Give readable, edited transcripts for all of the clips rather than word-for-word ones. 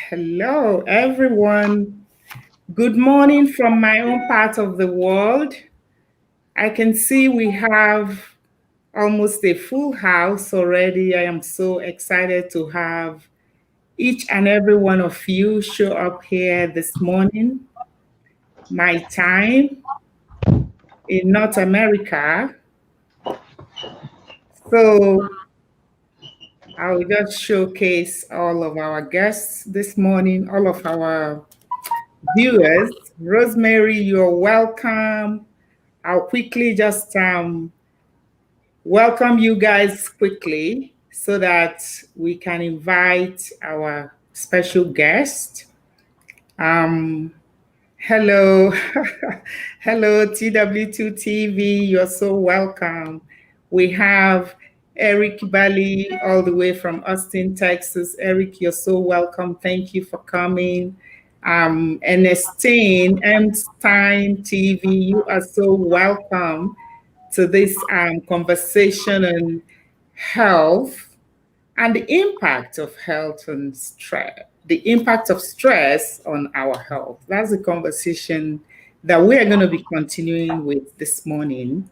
Hello, everyone. Good morning from my own part of the world. I can see we have almost a full house already. I am so excited to have each and every one of you show up here this morning. My time in North America. So I will just showcase all of our guests this morning, all of our viewers. Rosemary, you're welcome. I'll quickly just welcome you guys quickly so that we can invite our special guest. Hello, hello, TW2TV, you're so welcome. We have Eric Bali all the way from Austin, Texas. Eric, you're so welcome. Thank you for coming. Ernestine Einstein TV, you are so welcome to this conversation on health and the impact of health and stress, the impact of stress on our health. That's a conversation that we are going to be continuing with this morning.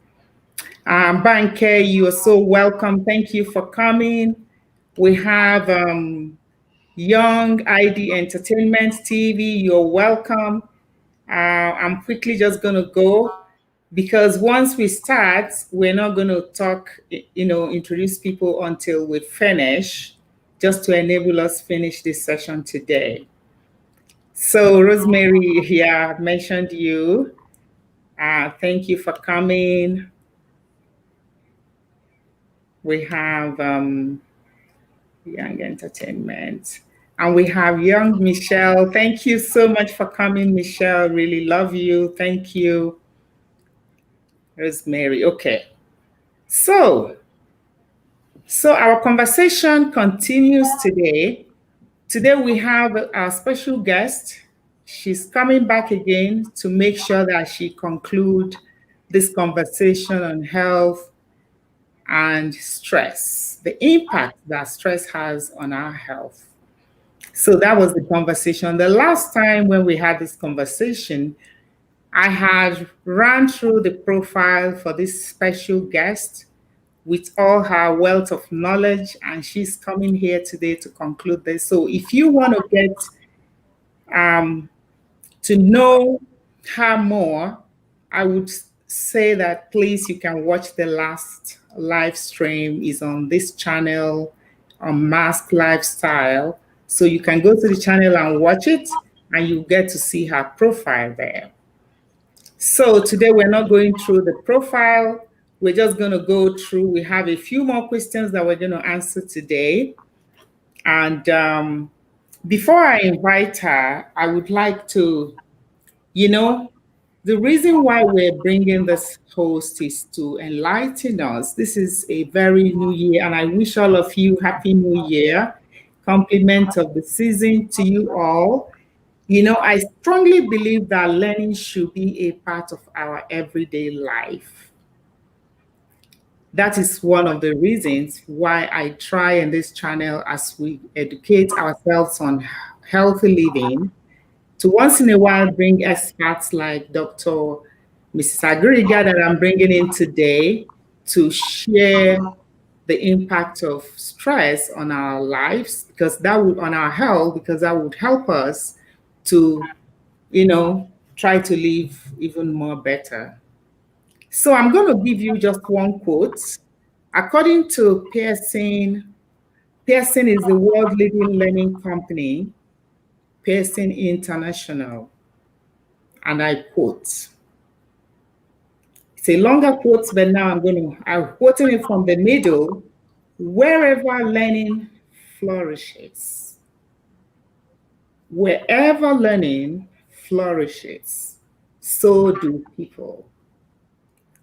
Banke, you are so welcome. Thank you for coming. We have Young ID Entertainment TV. You're welcome. I'm quickly just going to go because once we start, we're not going to talk, introduce people until we finish, just to enable us finish this session today. So Rosemary, yeah, I've mentioned you. Thank you for coming. We have Young Entertainment. And we have young Michelle. Thank you so much for coming, Michelle. Really love you. Thank you. Rosemary. Okay. So our conversation continues today. Today we have our special guest. She's coming back again to make sure that she concludes this conversation on health and stress, the impact that stress has on our health. So that was the conversation. The last time when we had this conversation, I had run through the profile for this special guest with all her wealth of knowledge, and she's coming here today to conclude this. So if you want to get to know her more, I would say that please you can watch the last live stream. Is on this channel, Unmask Lifestyle. So you can go to the channel and watch it, and you get to see her profile there. So today we're not going through the profile. We're just going to go through. We have a few more questions that we're going to answer today. And before I invite her, I would like to, the reason why we're bringing this host is to enlighten us. This is a very new year, and I wish all of you Happy New Year. Compliment of the season to you all. I strongly believe that learning should be a part of our everyday life. That is one of the reasons why I try in this channel as we educate ourselves on healthy living to once in a while bring experts like Dr. Mrs. Agiriga that I'm bringing in today to share the impact of stress on our lives, because that would, on our health, because that would help us to, try to live even more better. So I'm going to give you just one quote. According to Pearson is the world leading learning company, Pearson International. And I quote. It's a longer quote, but now I'm quoting it from the middle. Wherever learning flourishes, wherever learning flourishes, so do people.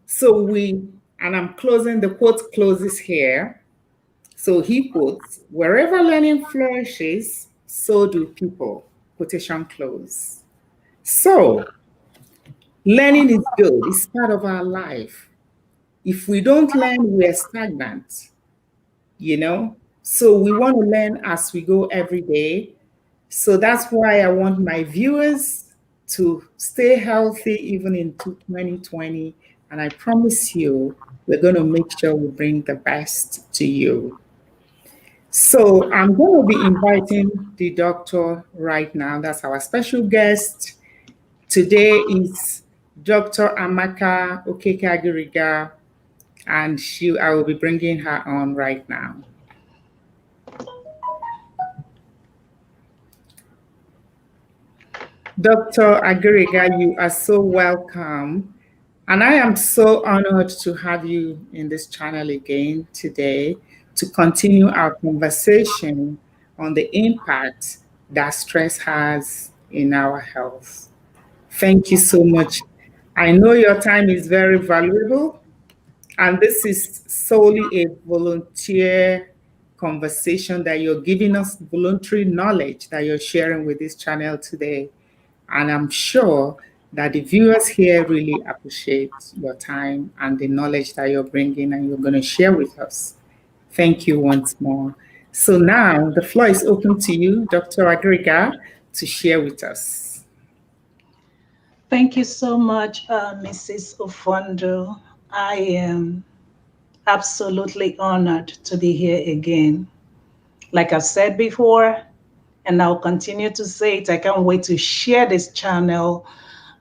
So and I'm closing, the quote closes here. So he quotes, wherever learning flourishes, so do people, quotation close. So learning is good, it's part of our life. If we don't learn, we're stagnant, So we want to learn as we go every day So that's why I want my viewers to stay healthy even in 2020. And I promise you, we're going to make sure we bring the best to you. So I'm going to be inviting the doctor right now. That's our special guest. Today is Dr. Amaka Okeke-Agiriga, and I will be bringing her on right now. Dr. Agiriga, you are so welcome. And I am so honored to have you in this channel again today to continue our conversation on the impact that stress has in our health. Thank you so much. I know your time is very valuable, and this is solely a volunteer conversation that you're giving us, voluntary knowledge that you're sharing with this channel today. And I'm sure that the viewers here really appreciate your time and the knowledge that you're bringing and you're going to share with us. Thank you once more. So now the floor is open to you, Dr. Agiriga, to share with us. Thank you so much, Mrs. Ofondo. I am absolutely honored to be here again. Like I've said before, and I'll continue to say it, I can't wait to share this channel.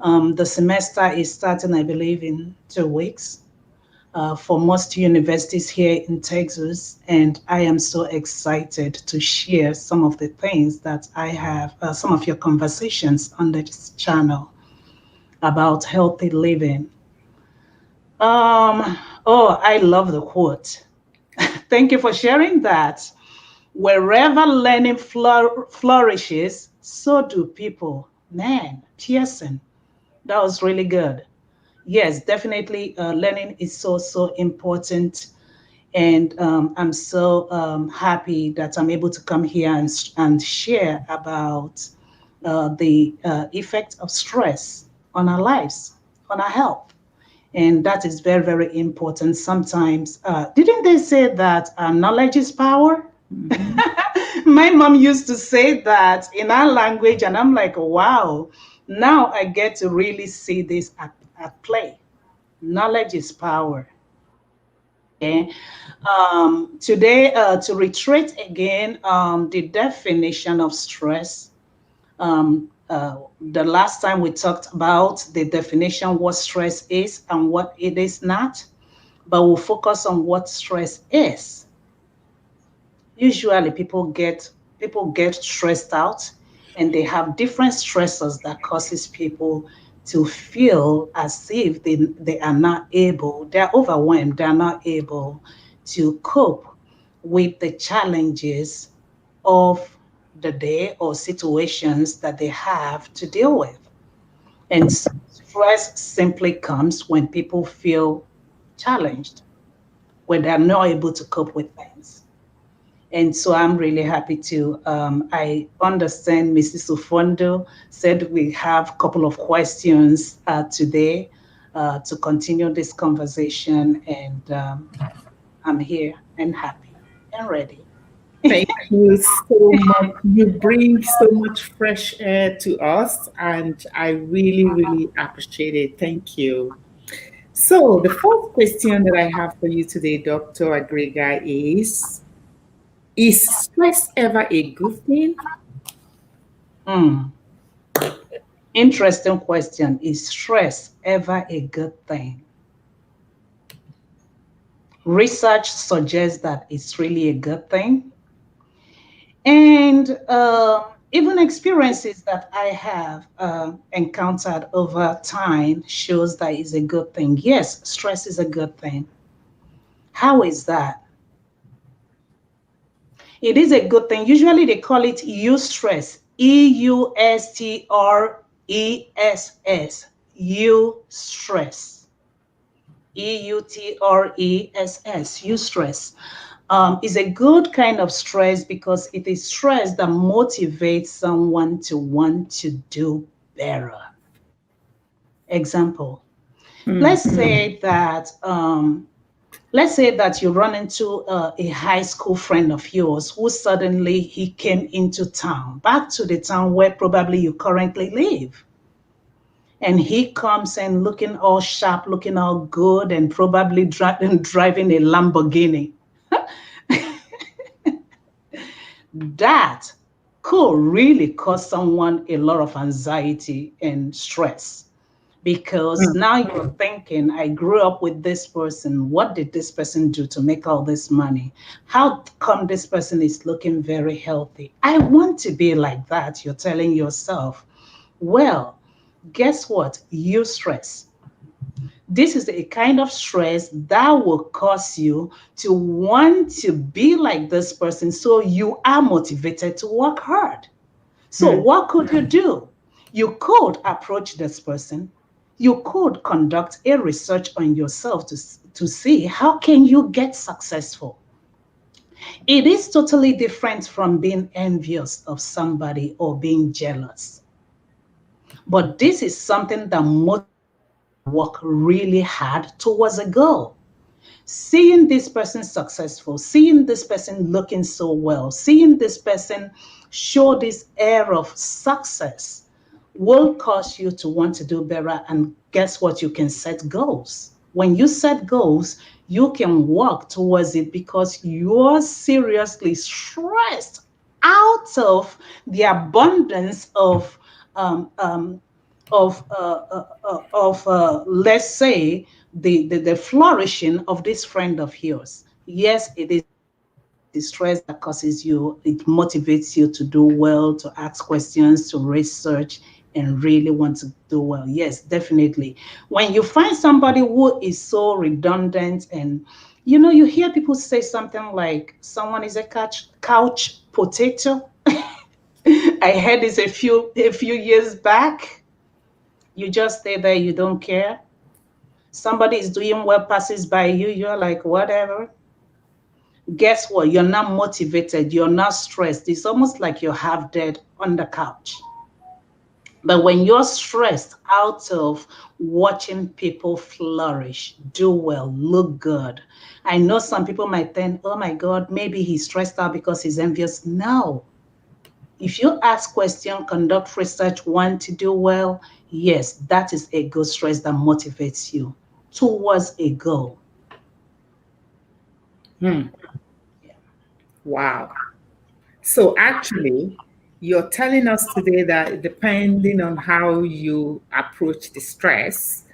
The semester is starting, I believe, in 2 weeks for most universities here in Texas. And I am so excited to share some of the things that I have, some of your conversations on this channel about healthy living. Oh, I love the quote. Thank you for sharing that. Wherever learning flourishes, so do people. Man, Pearson, that was really good. Yes, definitely. Learning is so important, and I'm so happy that I'm able to come here and share about the effect of stress on our lives, on our health. And that is very important. Sometimes, didn't they say that knowledge is power? My mom used to say that in our language, and I'm like, wow, now I get to really see this at play. Knowledge is power. Okay. Today, to reiterate again, the definition of stress. The last time we talked about the definition, what stress is and what it is not, but we'll focus on what stress is. Usually people get stressed out, and they have different stressors that causes people to feel as if they are not able, they're overwhelmed, they're not able to cope with the challenges of the day or situations that they have to deal with. And stress simply comes when people feel challenged, when they're not able to cope with things. And so I'm really happy to. I understand Mrs. Ufondo said we have a couple of questions today to continue this conversation, and I'm here and happy and ready. Thank you so much. You bring so much fresh air to us, and I really appreciate it. Thank you. So, the first question that I have for you today, Dr. Agriga, is stress ever a good thing? Mm. Interesting question. Is stress ever a good thing? Research suggests that it's really a good thing. And even experiences that I have encountered over time shows that it's a good thing. Yes, stress is a good thing. How is that? It is a good thing. Usually they call it eustress, eustress, eustress, eutress, eustress. Is a good kind of stress because it is stress that motivates someone to want to do better. Example, let's say that Let's say that you run into a high school friend of yours who suddenly he came into town, back to the town where probably you currently live. And he comes and looking all sharp, looking all good, and probably driving a Lamborghini. That could really cause someone a lot of anxiety and stress, because now you're thinking, I grew up with this person. What did this person do to make all this money? How come this person is looking very healthy? I want to be like that. You're telling yourself, well, guess what? You stress. This is a kind of stress that will cause you to want to be like this person. So you are motivated to work hard. So what could you do? You could approach this person. You could conduct a research on yourself to see how can you get successful. It is totally different from being envious of somebody or being jealous. But this is something that motivates work really hard towards a goal. Seeing this person successful, seeing this person looking so well, seeing this person show this air of success will cause you to want to do better. And guess what? You can set goals. When you set goals, you can work towards it because you're seriously stressed out of the abundance um, um, let's say the flourishing of this friend of yours. Yes, it is the stress that causes you, it motivates you to do well, to ask questions, to research, and really want to do well. Yes, definitely. When you find somebody who is so redundant, and you hear people say something like someone is a couch potato. I heard this a few years back. You just stay there, you don't care. Somebody is doing well, passes by you, you're like, whatever. Guess what? You're not motivated, you're not stressed. It's almost like you're half dead on the couch. But when you're stressed out of watching people flourish, do well, look good, I know some people might think, oh my God, maybe he's stressed out because he's envious. No. If you ask questions, conduct research, want to do well, yes, that is a good stress that motivates you towards a goal. Wow. So actually, you're telling us today that depending on how you approach the stress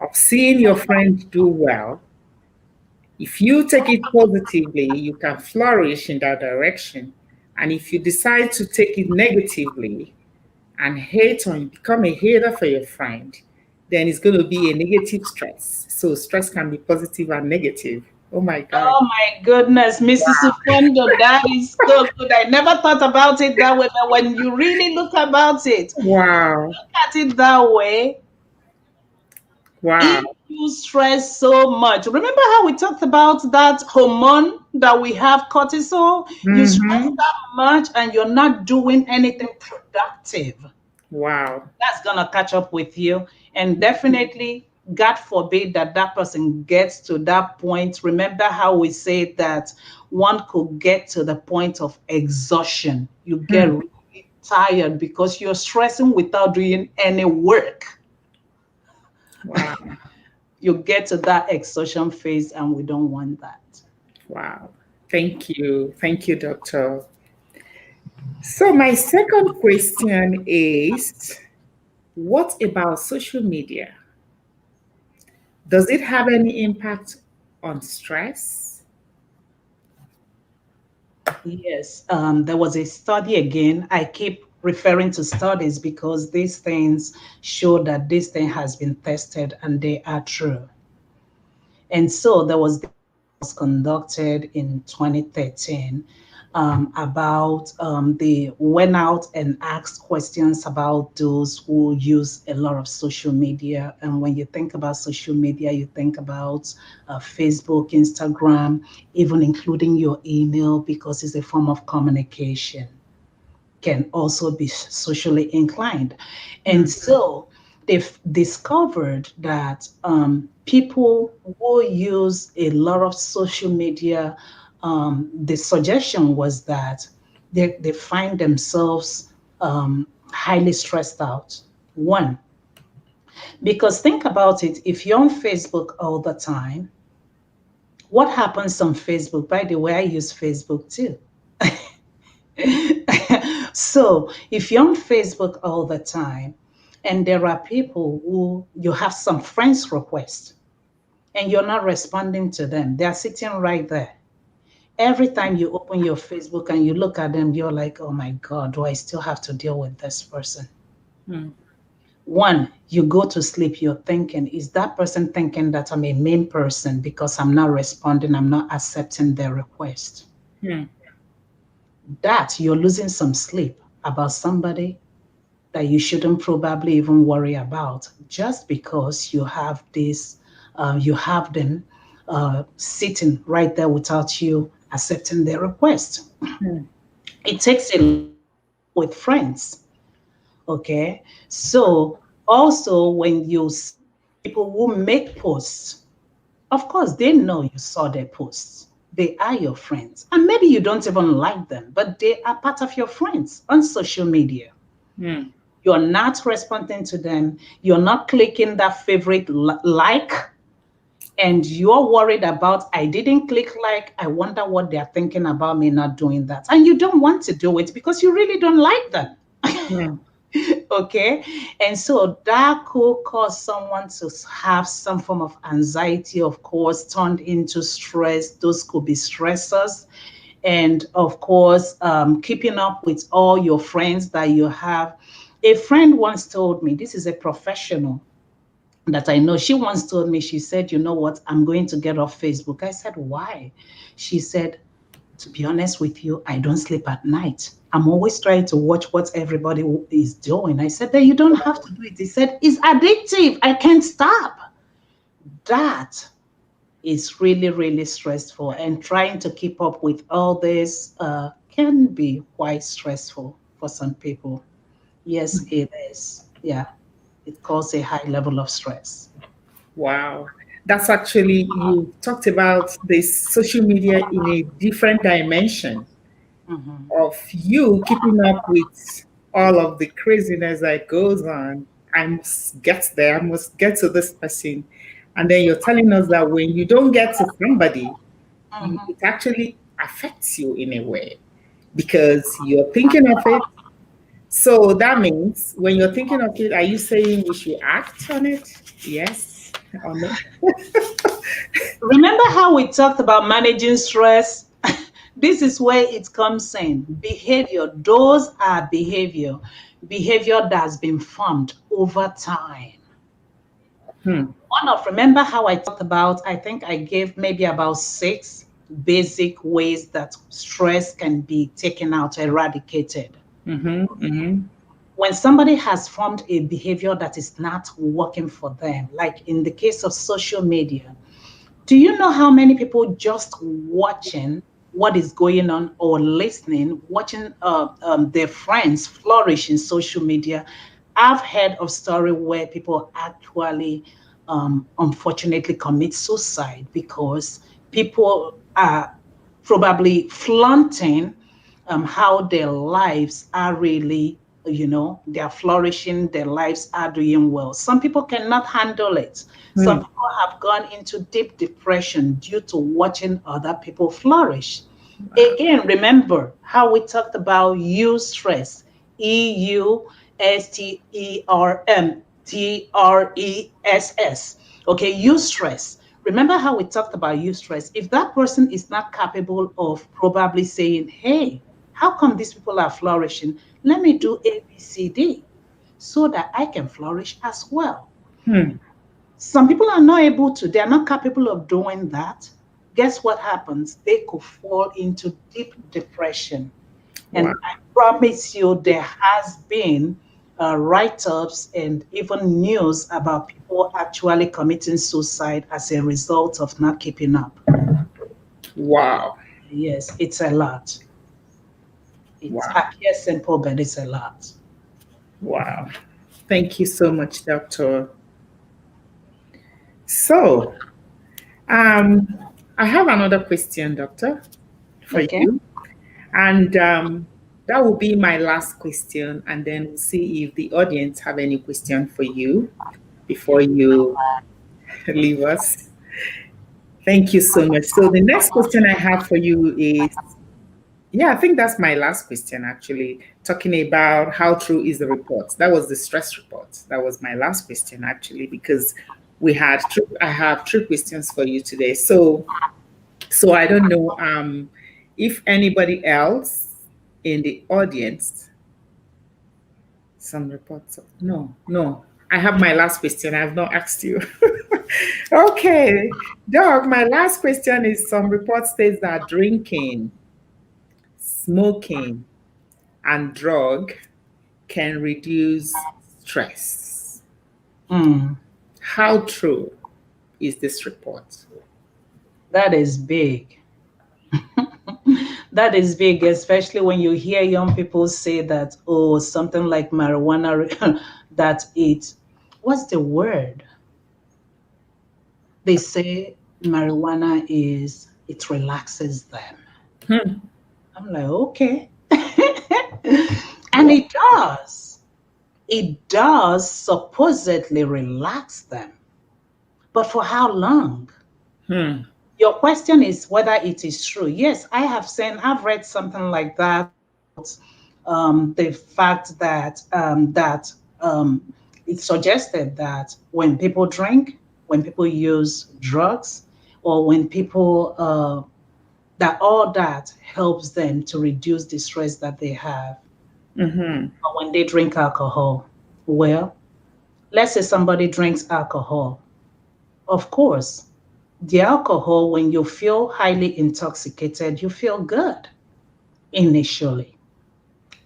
of seeing your friend do well, if you take it positively, you can flourish in that direction. And if you decide to take it negatively and hate on, become a hater for your friend, then it's going to be a negative stress. So stress can be positive and negative. Oh my God. Oh my goodness, Mrs. Ufondo, that is so good. I never thought about it that way, but when you really look about it, Wow. look at it that way, Wow. if you stress so much, remember how we talked about that hormone that we have, cortisol? You stress Mm-hmm. that much and you're not doing anything productive. Wow. That's gonna catch up with you. And definitely, God forbid that that person gets to that point. Remember how we say that one could get to the point of exhaustion. You get Hmm. really tired because you're stressing without doing any work. Wow. You get to that exhaustion phase, and we don't want that. Wow. Thank you. Thank you, Doctor. So, my second question is, what about social media? Does it have any impact on stress? Yes, there was a study again. I keep referring to studies because these things show that this thing has been tested and they are true. And so there was conducted in 2013 about they went out and asked questions about those who use a lot of social media. And when you think about social media, you think about Facebook, Instagram, even including your email because it's a form of communication, can also be socially inclined. And Hmm. so they've discovered that people who use a lot of social media, the suggestion was that they find themselves highly stressed out. One, because think about it, if you're on Facebook all the time, what happens on Facebook? By the way, I use Facebook too. So if you're on Facebook all the time, and there are people who you have some friends request and you're not responding to them, they're sitting right there. Every time you open your Facebook and you look at them, you're like, oh my God, do I still have to deal with this person? Hmm. One, you go to sleep, you're thinking, is that person thinking that I'm a mean person because I'm not responding, I'm not accepting their request? Hmm. That you're losing some sleep about somebody that you shouldn't probably even worry about just because you have this, you have them sitting right there without you accepting their request. Hmm. It takes a lot with friends. Okay. So also when you see people who make posts, of course they know you saw their posts. They are your friends. And maybe you don't even like them, but they are part of your friends on social media. Hmm. You're not responding to them. You're not clicking that favorite like, and you're worried about, I didn't click like, I wonder what they're thinking about me not doing that. And you don't want to do it because you really don't like them. Hmm. Okay. And so that could cause someone to have some form of anxiety, of course, turned into stress. Those could be stressors. And of course, keeping up with all your friends that you have. A friend once told me, this is a professional that I know. She once told me, she said, you know what, I'm going to get off Facebook. I said, why? She said, to be honest with you, I don't sleep at night. I'm always trying to watch what everybody is doing. I said, then you don't have to do it. He said, it's addictive. I can't stop. That is really, really stressful. And trying to keep up with all this can be quite stressful for some people. Yes, it is. Yeah, it causes a high level of stress. Wow. That's actually, you talked about this social media in a different dimension Mhm. of you keeping up with all of the craziness that goes on. I must get there, I must get to this person. And then you're telling us that when you don't get to somebody, it actually affects you in a way because you're thinking of it. So that means when you're thinking of it, are you saying we should act on it? Yes or no? Remember how we talked about managing stress? This is where it comes in. Behavior, those are behavior that's been formed over time. Hmm. Remember how I talked about, I think I gave maybe about 6 basic ways that stress can be taken out, eradicated. Mm-hmm. Mm-hmm. When somebody has formed a behavior that is not working for them, like in the case of social media, do you know how many people just watching what is going on or listening, watching their friends flourish in social media? I've heard of story where people actually, unfortunately, commit suicide because people are probably flaunting how their lives are really, they're flourishing, their lives are doing well. Some people cannot handle it. Some Hmm. people have gone into deep depression due to watching other people flourish. Again, remember how we talked about eustress, EUSTERMTRESS. Okay, eustress. Remember how we talked about eustress. If that person is not capable of probably saying, hey, how come these people are flourishing? Let me do A, B, C, D so that I can flourish as well. Hmm. Some people are not able to, they are not capable of doing that. Guess what happens? They could fall into deep depression. Wow. And I promise you, there has been write-ups and even news about people actually committing suicide as a result of not keeping up. Wow. Yes, it's a lot. It Wow. appears simple, but it's a lot. Wow. Thank you so much, Doctor. So, um, I have another question, Doctor, for Okay. you. And that will be my last question. And then we'll see if the audience have any question for you before you leave us. Thank you so much. So the next question I have for you is, yeah, I think that's my last question actually, talking about how true is the report. That was the stress report. That was my last question actually, because I have three questions for you today. So I don't know if anybody else in the audience, some reports. No. I have my last question. I have not asked you. Okay, Doc, my last question is some report states that drinking, smoking, and drug can reduce stress. Mm, How true is this report? that is big. That is big, especially when you hear young people say that, oh, something like marijuana, that what's the word? They say marijuana it relaxes them. Hmm. I'm like, okay. And it does. It does supposedly relax them. But for how long? Hmm. Your question is whether it is true. Yes, I've read something like that. The fact that it suggested that when people drink, when people use drugs, or when people that all that helps them to reduce the stress that they have. Mm-hmm. But when they drink alcohol, well, let's say somebody drinks alcohol. Of course, the alcohol, when you feel highly intoxicated, you feel good initially.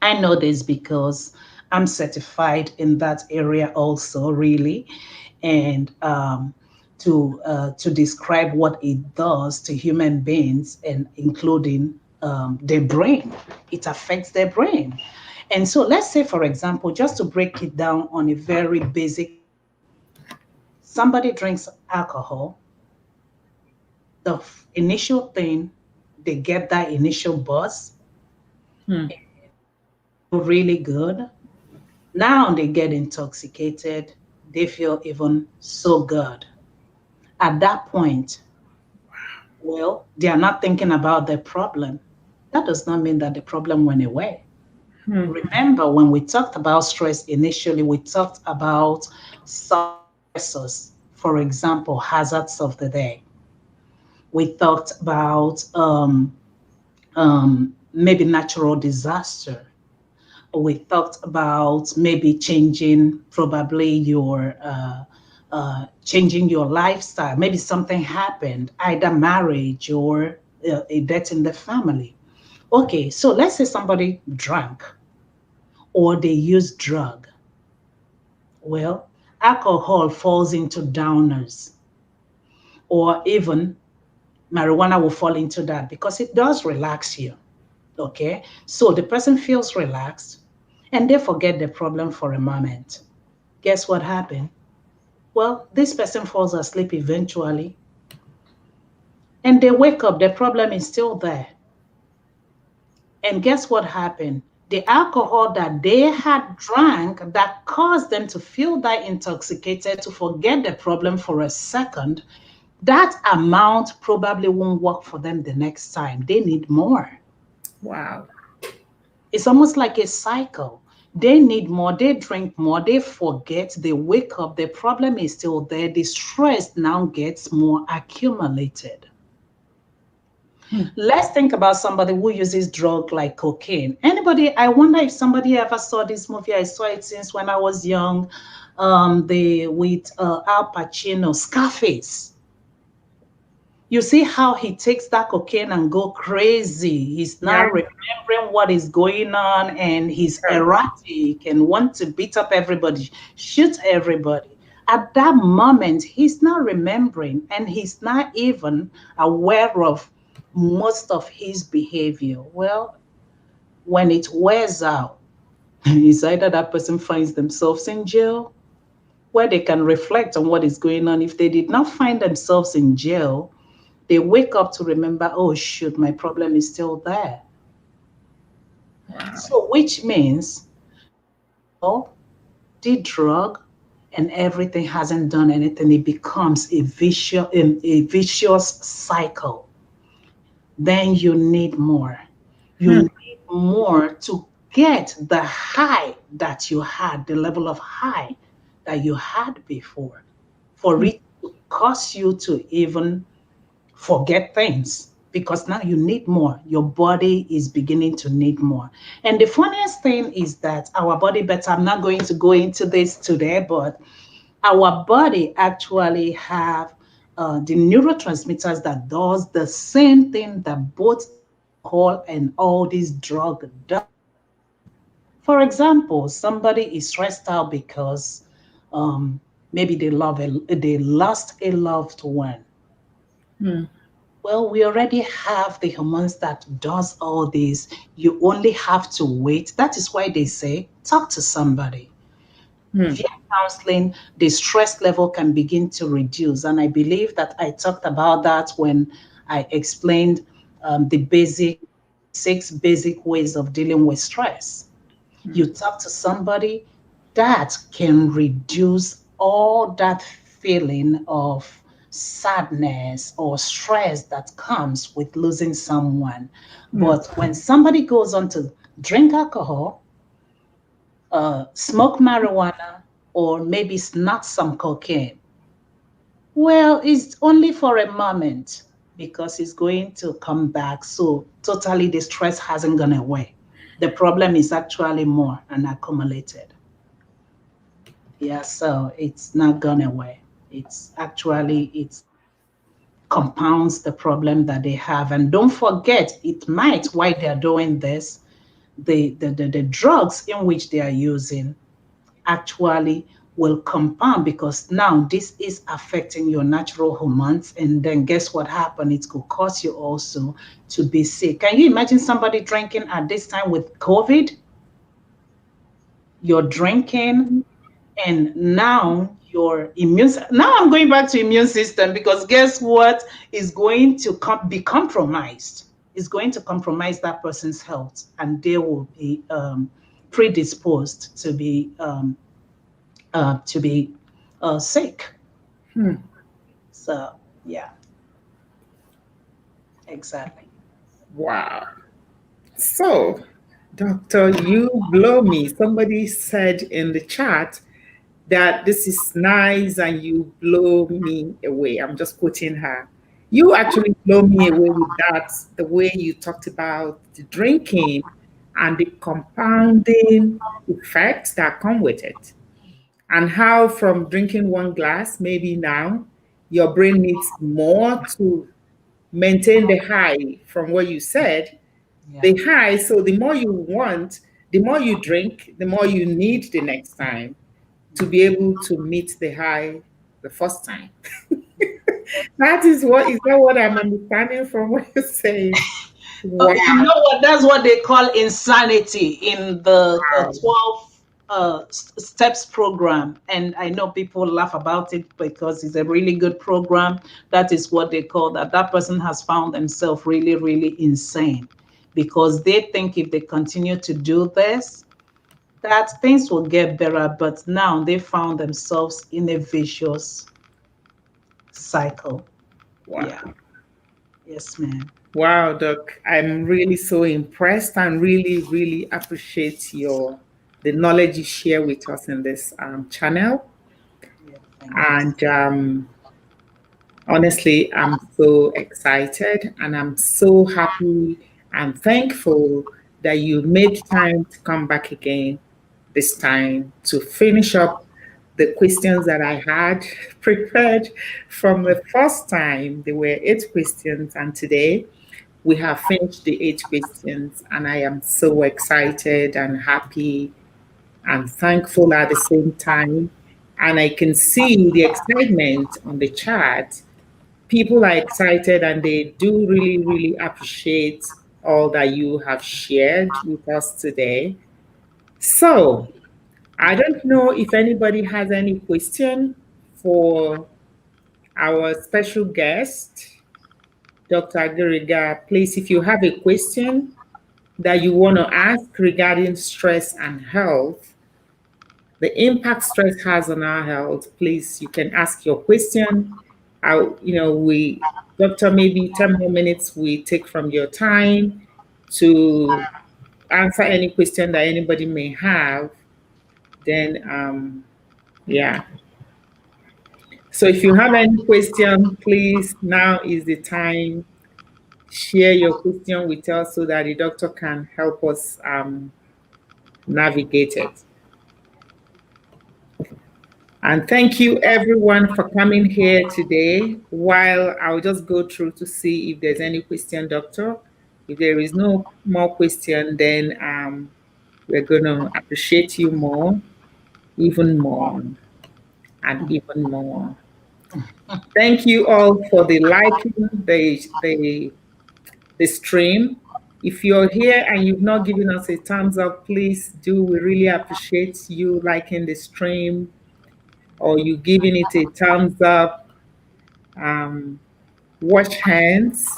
I know this because I'm certified in that area also, really, and to describe what it does to human beings, and including their brain. It affects their brain. And so, let's say, for example, just to break it down on a very basic, somebody drinks alcohol. The initial thing, they get that initial buzz, Hmm. feel really good. Now they get intoxicated, they feel even so good. At that point, well, they are not thinking about the problem. That does not mean that the problem went away. Hmm. Remember, when we talked about stress initially, we talked about some stressors, for example, hazards of the day. We talked about maybe natural disaster. We talked about maybe changing your lifestyle. Maybe something happened, either marriage or a death in the family. Okay, so let's say somebody drank or they use drug. Well, alcohol falls into downers, or even marijuana will fall into that because it does relax you. Okay, so the person feels relaxed and they forget the problem for a moment. Guess what happened? Well, this person falls asleep eventually and they wake up, the problem is still there. And guess what happened? The alcohol that they had drank that caused them to feel that intoxicated, to forget the problem for a second, that amount probably won't work for them the next time. They need more. Wow. It's almost like a cycle. They need more, they drink more, they forget, they wake up, the problem is still there. The stress now gets more accumulated. Hmm. Let's think about somebody who uses drug like cocaine. Anybody, I wonder if somebody ever saw this movie. I saw it since when I was young. The with Al Pacino, Scarface. You see how he takes that cocaine and go crazy. He's Yeah. not remembering what is going on, and he's erratic and want to beat up everybody, shoot everybody. At that moment, he's not remembering, and he's not even aware of most of his behavior. Well, when it wears out, It's either that person finds themselves in jail where they can reflect on what is going on. If they did not find themselves in jail, they wake up to remember, oh, shoot, my problem is still there. Wow. So, which means alcohol, the drug, and everything hasn't done anything. It becomes a vicious cycle. Then you need more. You Hmm. need more to get the high that you had, the level of high that you had before, for Hmm. it to cause you to even forget things, because now you need more. Your body is beginning to need more. And the funniest thing is that our body, better, I'm not going to go into this today, but our body actually have the neurotransmitters that does the same thing that both alcohol and all these drug does. For example, somebody is stressed out because um, maybe they lost a loved one. Hmm. Well, we already have the hormones that does all this. You only have to wait. That is why they say talk to somebody. Hmm. Via counseling, the stress level can begin to reduce. And I believe that I talked about that when I explained the 6 basic ways of dealing with stress. Hmm. You talk to somebody that can reduce all that feeling of sadness or stress that comes with losing someone. Hmm. But when somebody goes on to drink alcohol, smoke marijuana, or maybe snort some cocaine, well, it's only for a moment because it's going to come back. So totally the stress hasn't gone away. The problem is actually more and accumulated. Yeah, so it's not gone away. It's compounds the problem that they have. And don't forget, it might, while they're doing this, the drugs in which they are using actually will compound, because now this is affecting your natural hormones. And then guess what happened? It could cause you also to be sick. Can you imagine somebody drinking at this time with COVID? You're drinking, and now now I'm going back to immune system, because guess what is going to be compromised? Is going to compromise that person's health, and they will be predisposed to be sick. Hmm. So yeah, exactly. Wow. So, Doctor, you blow me. Somebody said in the chat that this is nice and you blow me away. I'm just quoting her. You actually blow me away with that, the way you talked about the drinking and the compounding effects that come with it. And how from drinking one glass, maybe now, your brain needs more to maintain the high from what you said, Yeah. the high. So the more you want, the more you drink, the more you need the next time to be able to meet the high the first time. Is that what I'm understanding from what you're saying? Wow. You know what? That's what they call insanity in the 12 steps program. And I know people laugh about it because it's a really good program. That is what they call that. That person has found themselves really, really insane, because they think if they continue to do this, that things will get better. But now they found themselves in a vicious cycle. Wow. Yeah. Yes, ma'am. Wow, Doc. I'm really so impressed and really, really appreciate the knowledge you share with us in this channel. Yeah. Thank you. And honestly, I'm so excited and I'm so happy and thankful that you made time to come back again this time to finish up the questions that I had prepared from the first time. There were 8 questions, and today we have finished the 8 questions, and I am so excited and happy and thankful at the same time. And I can see the excitement on the chat. People are excited and they do really, really appreciate all that you have shared with us today. So I don't know if anybody has any question for our special guest, Dr. Agiriga. Please, if you have a question that you want to ask regarding stress and health, the impact stress has on our health, please, you can ask your question. Doctor, maybe 10 more minutes we take from your time to answer any question that anybody may have. Then, yeah. So if you have any question, please, now is the time. Share your question with us so that the doctor can help us navigate it. And thank you everyone for coming here today. While I'll just go through to see if there's any question, doctor. If there is no more question, then we're going to appreciate you more, even more, and even more. Thank you all for the liking, the stream. If you're here and you've not given us a thumbs up, please do. We really appreciate you liking the stream or you giving it a thumbs up. Wash hands.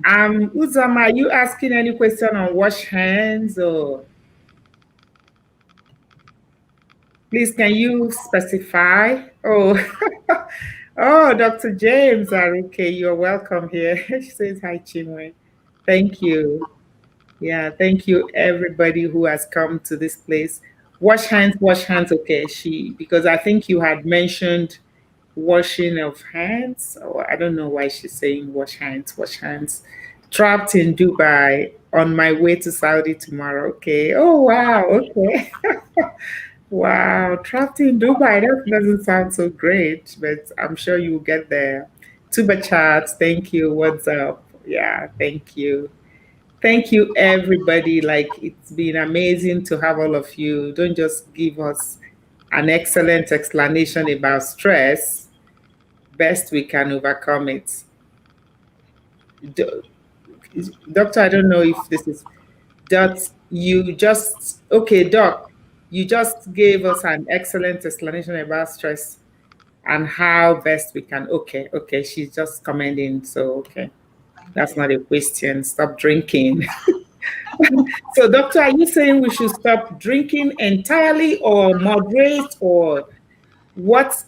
Uzama, are you asking any question on wash hands or please can you specify? Oh, oh, Dr. James Aruke, you're welcome here. She says hi, Chinwe. Thank you. Yeah, thank you everybody who has come to this place. Wash hands, wash hands. Okay, because I think you had mentioned washing of hands, or I don't know why she's saying wash hands, wash hands. Trapped in Dubai on my way to Saudi tomorrow. Okay. Oh wow. Okay. Wow. Trapped in Dubai. That doesn't sound so great, but I'm sure you'll get there. Tuba chats. Thank you. What's up? Yeah. Thank you. Thank you, everybody. Like, it's been amazing to have all of you. Don't just give us an excellent explanation about stress. Best we can overcome it. Doctor, I don't know if this is Doc, you just gave us an excellent explanation about stress and how best we can. Okay, she's just commenting. So, okay. That's not a question. Stop drinking. So, doctor, are you saying we should stop drinking entirely or moderate or what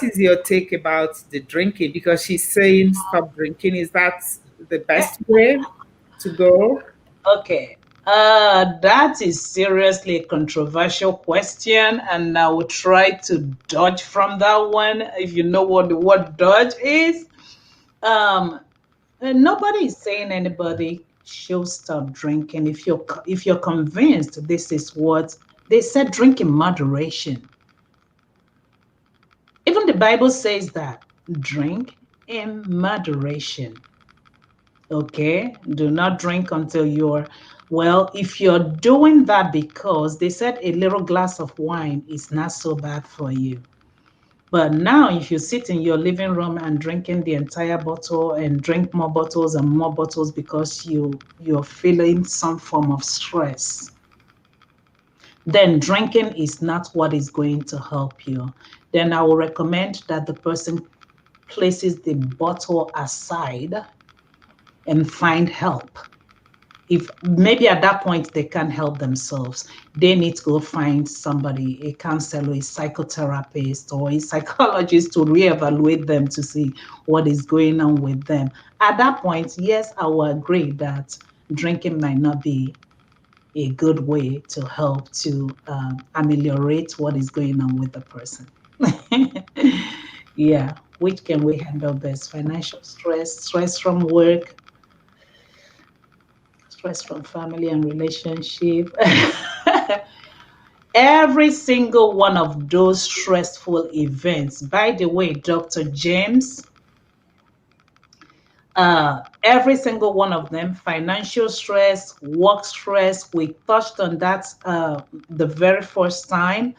is your take about the drinking? Because she's saying stop drinking. Is that the best way to go? Okay. That is seriously a controversial question, and I will try to dodge from that one. If you know what the word dodge is, nobody is saying anybody should stop drinking. If you're convinced this is what they said, drink in moderation. Even the Bible says that drink in moderation. Okay, do not drink until if you're doing that because they said a little glass of wine is not so bad for you. But now if you sit in your living room and drinking the entire bottle and drink more bottles and more bottles because you're feeling some form of stress, then drinking is not what is going to help you. Then I will recommend that the person places the bottle aside and find help. If maybe at that point they can't help themselves, they need to go find somebody, a counselor, a psychotherapist, or a psychologist to reevaluate them to see what is going on with them. At that point, yes, I will agree that drinking might not be a good way to help to ameliorate what is going on with the person. Yeah, which can we handle best? Financial stress, stress from work, stress from family and relationship. Every single one of those stressful events. By the way, Dr. James, every single one of them, financial stress, work stress, we touched on that the very first time.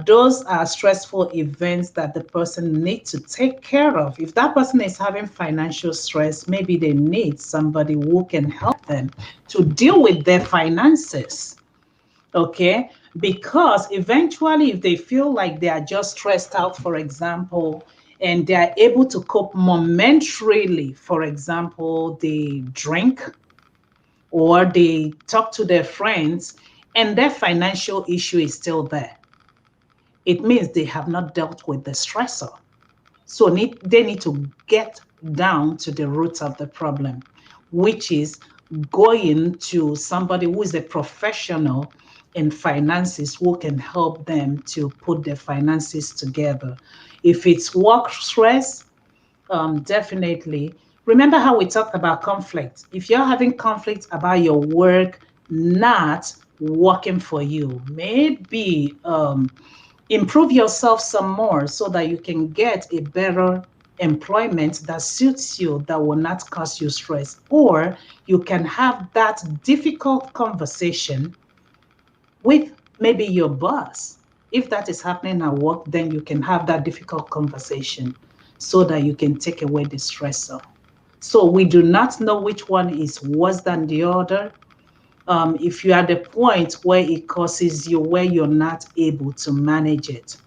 Those are stressful events that the person needs to take care of. If that person is having financial stress, maybe they need somebody who can help them to deal with their finances. Okay, because eventually if they feel like they are just stressed out, for example, and they are able to cope momentarily, for example, they drink or they talk to their friends and their financial issue is still there, it means they have not dealt with the stressor. So they need to get down to the root of the problem, which is going to somebody who is a professional in finances who can help them to put their finances together. If it's work stress, definitely. Remember how we talked about conflict. If you're having conflict about your work not working for you, maybe improve yourself some more so that you can get a better employment that suits you, that will not cause you stress. Or you can have that difficult conversation with maybe your boss. If that is happening at work, then you can have that difficult conversation so that you can take away the stressor. So we do not know which one is worse than the other. If you're at the point where it causes you, where you're not able to manage it,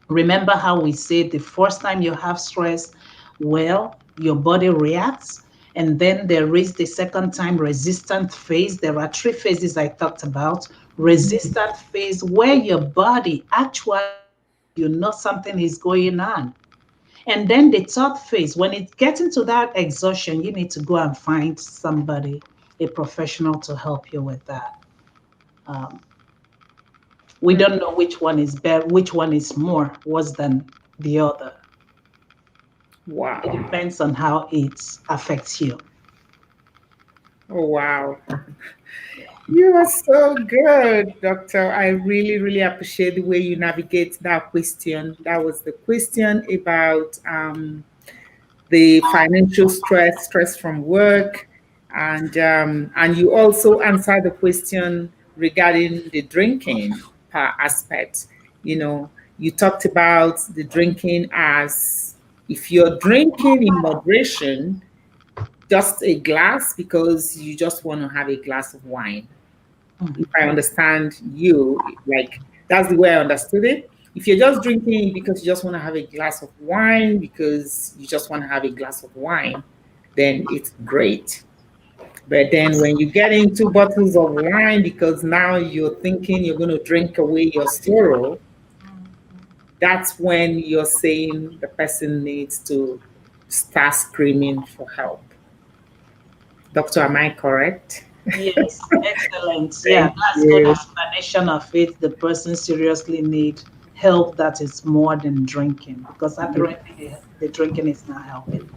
remember how we said the first time you have stress, well, your body reacts. And then there is the second time resistant phase. There are three phases I talked about. Resistant phase, where your body actually knows you know something is going on. And then the third phase, when it gets into that exhaustion, you need to go and find somebody, a professional to help you with that. Um, we don't know which one is better, which one is more worse than the other. It Wow. depends on how it affects you. Oh, wow. You are so good, Doctor. I really, really appreciate the way you navigate that question. That was the question about the financial stress, stress from work, and you also answered the question regarding the drinking aspect. You know, you talked about the drinking as if you're drinking in moderation, just a glass because you just want to have a glass of wine. If I understand you, like that's the way I understood it. If you're just drinking because you just want to have a glass of wine, because you just want to have a glass of wine, then it's great. But then when you get into bottles of wine because now you're thinking you're going to drink away your sorrow, that's when you're saying the person needs to start screaming for help. Doctor, am I correct? Yes, excellent. Yeah, Thank that's good you. explanation of it. The person seriously need help that is more than drinking, because apparently the drinking is not helping.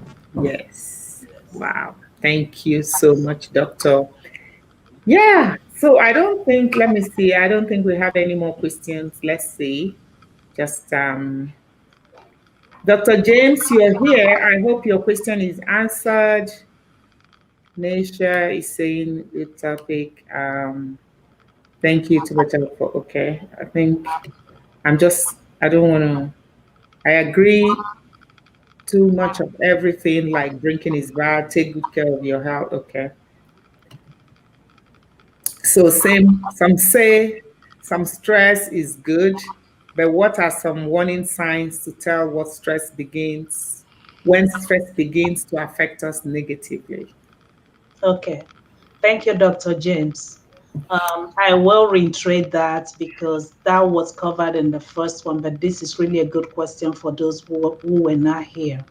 Yes. Yes. Wow. Thank you so much, Doctor. Yeah. So I don't think, let me see, I don't think we have any more questions. Let's see. Just Dr. James, you're here. I hope your question is answered. Nature is saying the topic. Thank you to better for okay. I think I don't wanna I agree too much of everything like drinking is bad. Take good care of your health. Okay. So same, some say some stress is good, but what are some warning signs to tell when stress begins to affect us negatively? Okay. Thank you, Dr. James. I will reiterate that because that was covered in the first one, but this is really a good question for those who were not here.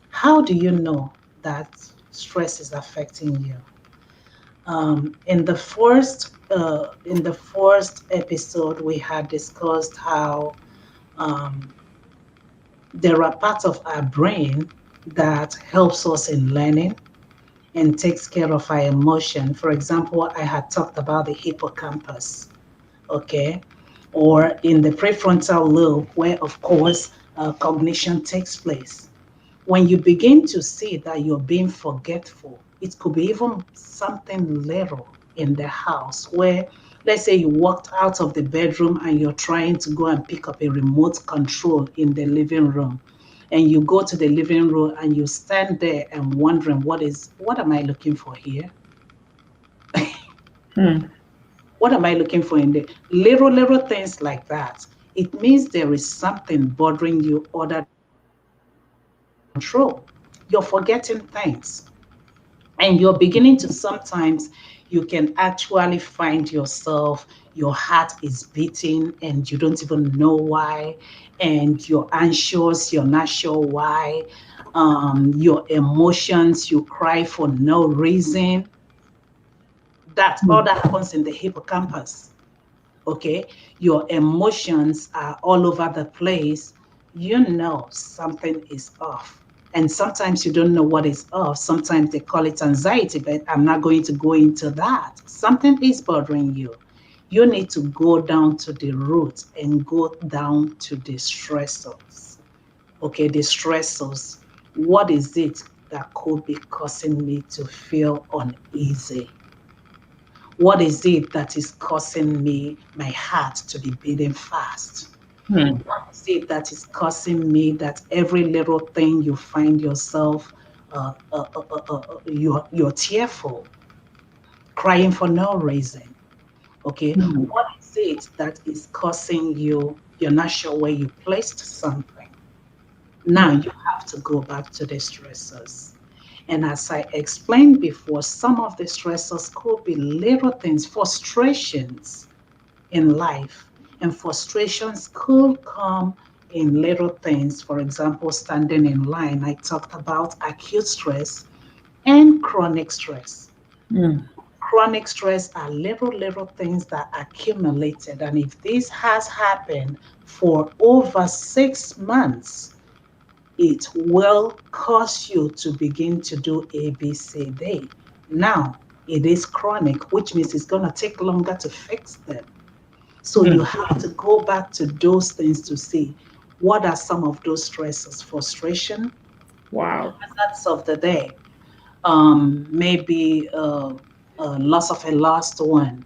How do you know that stress is affecting you? In the first episode, we had discussed how um, there are parts of our brain that helps us in learning and takes care of our emotion. For example, I had talked about the hippocampus, okay, or in the prefrontal lobe, where of course cognition takes place. When you begin to see that you're being forgetful, it could be even something little in the house where, let's say, you walked out of the bedroom and you're trying to go and pick up a remote control in the living room. And you go to the living room and you stand there and wondering, what am I looking for here? Hmm. What am I looking for in the little things like that? It means there is something bothering you other than control. You're forgetting things. And you're beginning to sometimes you can actually find yourself, your heart is beating and you don't even know why, and you're anxious, you're not sure why. Your emotions, you cry for no reason. That all Hmm. that happens in the hippocampus. Okay, your emotions are all over the place. You know something is off, and sometimes you don't know what is off. Sometimes they call it anxiety, but I'm not going to go into that. Something is bothering you. You need to go down to the root and go down to the stressors. Okay, the stressors. What is it that could be causing me to feel uneasy? What is it that is causing me, my heart to be beating fast? Hmm. What is it that is causing me that every little thing you find yourself, you're tearful, crying for no reason? Okay, Hmm. what is it that is causing you, you're not sure where you placed something? Now Hmm. you have to go back to the stressors. And as I explained before, some of the stressors could be little things, frustrations in life. And frustrations could come in little things. For example, standing in line. I talked about acute stress and chronic stress. Hmm. Chronic stress are little things that accumulated. And if this has happened for over 6 months, it will cause you to begin to do ABCD. Now, it is chronic, which means it's going to take longer to fix them. So you Hmm. have to go back to those things to see what are some of those stresses: frustration, Wow. hazards of the day, maybe loss of a lost one,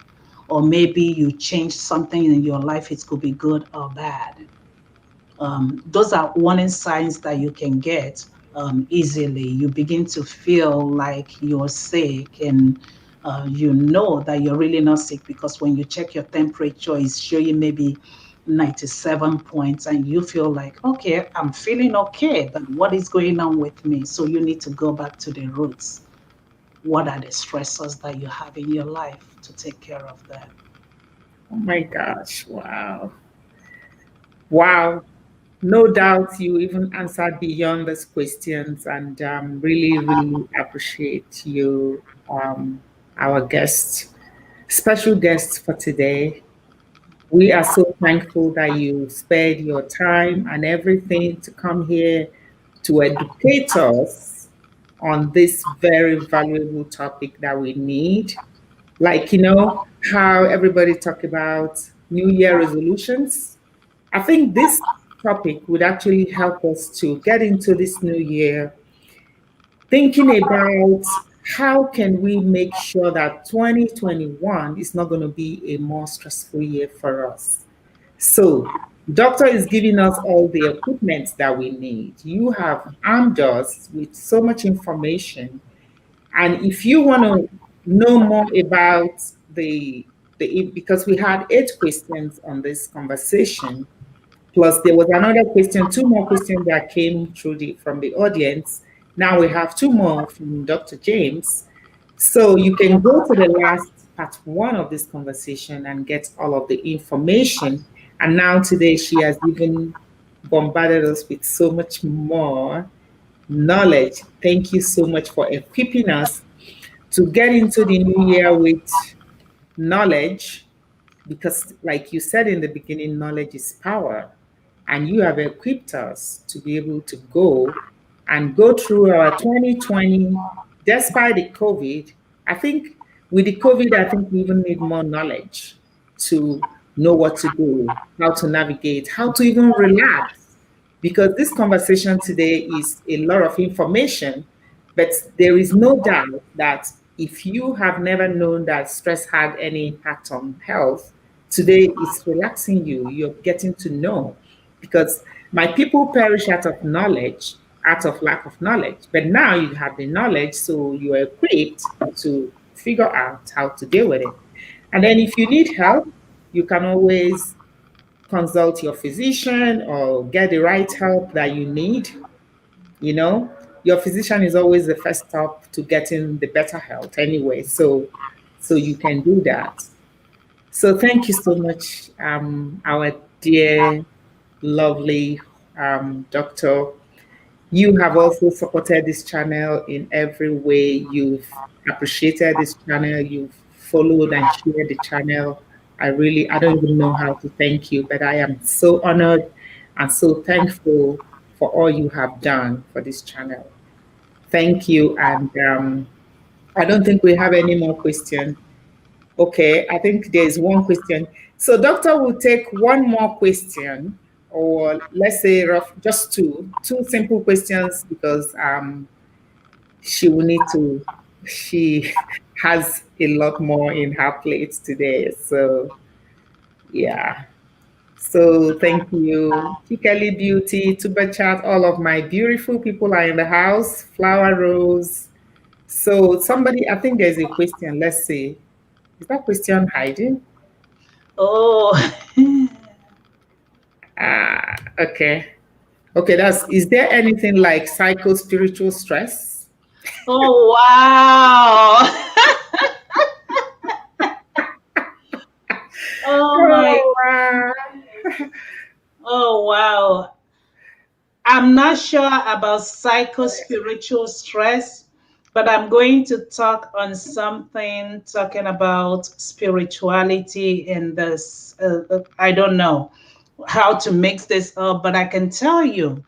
or maybe you change something in your life. It could be good or bad. Those are warning signs that you can get easily. You begin to feel like you're sick, and you know that you're really not sick because when you check your temperature, it's showing maybe 97 points, and you feel like, okay, I'm feeling okay, but what is going on with me? So you need to go back to the roots. What are the stressors that you have in your life to take care of them? Oh my gosh. Wow. Wow. No doubt you even answered beyond these questions, and really, really appreciate you, our guest, special guest for today. We are so thankful that you spared your time and everything to come here to educate us on this very valuable topic that we need. Like, how everybody talk about New Year resolutions. I think this topic would actually help us to get into this new year thinking about how can we make sure that 2021 is not going to be a more stressful year for us. So, doctor is giving us all the equipment that we need. You have armed us with so much information, and if you want to know more about the because we had 8 questions on this conversation, plus there was another question, 2 more questions that came through from the audience. Now we have 2 more from Dr. James. So you can go to the last part 1 of this conversation and get all of the information. And now today she has even bombarded us with so much more knowledge. Thank you so much for equipping us to get into the new year with knowledge, because like you said in the beginning, knowledge is power, and you have equipped us to be able to go through our 2020 despite the COVID. I think with the COVID, I think we even need more knowledge to know what to do, how to navigate, how to even relax, because this conversation today is a lot of information, but there is no doubt that if you have never known that stress had any impact on health, today it's relaxing you. You're getting to know, because my people perish out of knowledge, out of lack of knowledge. But now you have the knowledge, so you're equipped to figure out how to deal with it. And then if you need help, you can always consult your physician or get the right help that you need. You know, your physician is always the first stop to getting the better health anyway. So you can do that. So thank you so much, our dear, lovely doctor. You have also supported this channel in every way. You've appreciated this channel. You've followed and shared the channel. I don't even know how to thank you, but I am so honored and so thankful for all you have done for this channel. Thank you. And I don't think we have any more questions. Okay, I think there's one question. So doctor will take one more question, or let's say just two simple questions because she will need to, she has a lot more in her plate today. So yeah. So thank you, Kikali Beauty, Tuba Chat, all of my beautiful people are in the house. Flower Rose. So somebody, I think there's a question. Let's see. Is that question hiding? Oh, Okay. Okay, is there anything like psycho spiritual stress? oh wow. Oh my, Oh, wow. oh wow. I'm not sure about psycho-spiritual stress, but I'm going to talk on something talking about spirituality and this. I don't know how to mix this up, but I can tell you.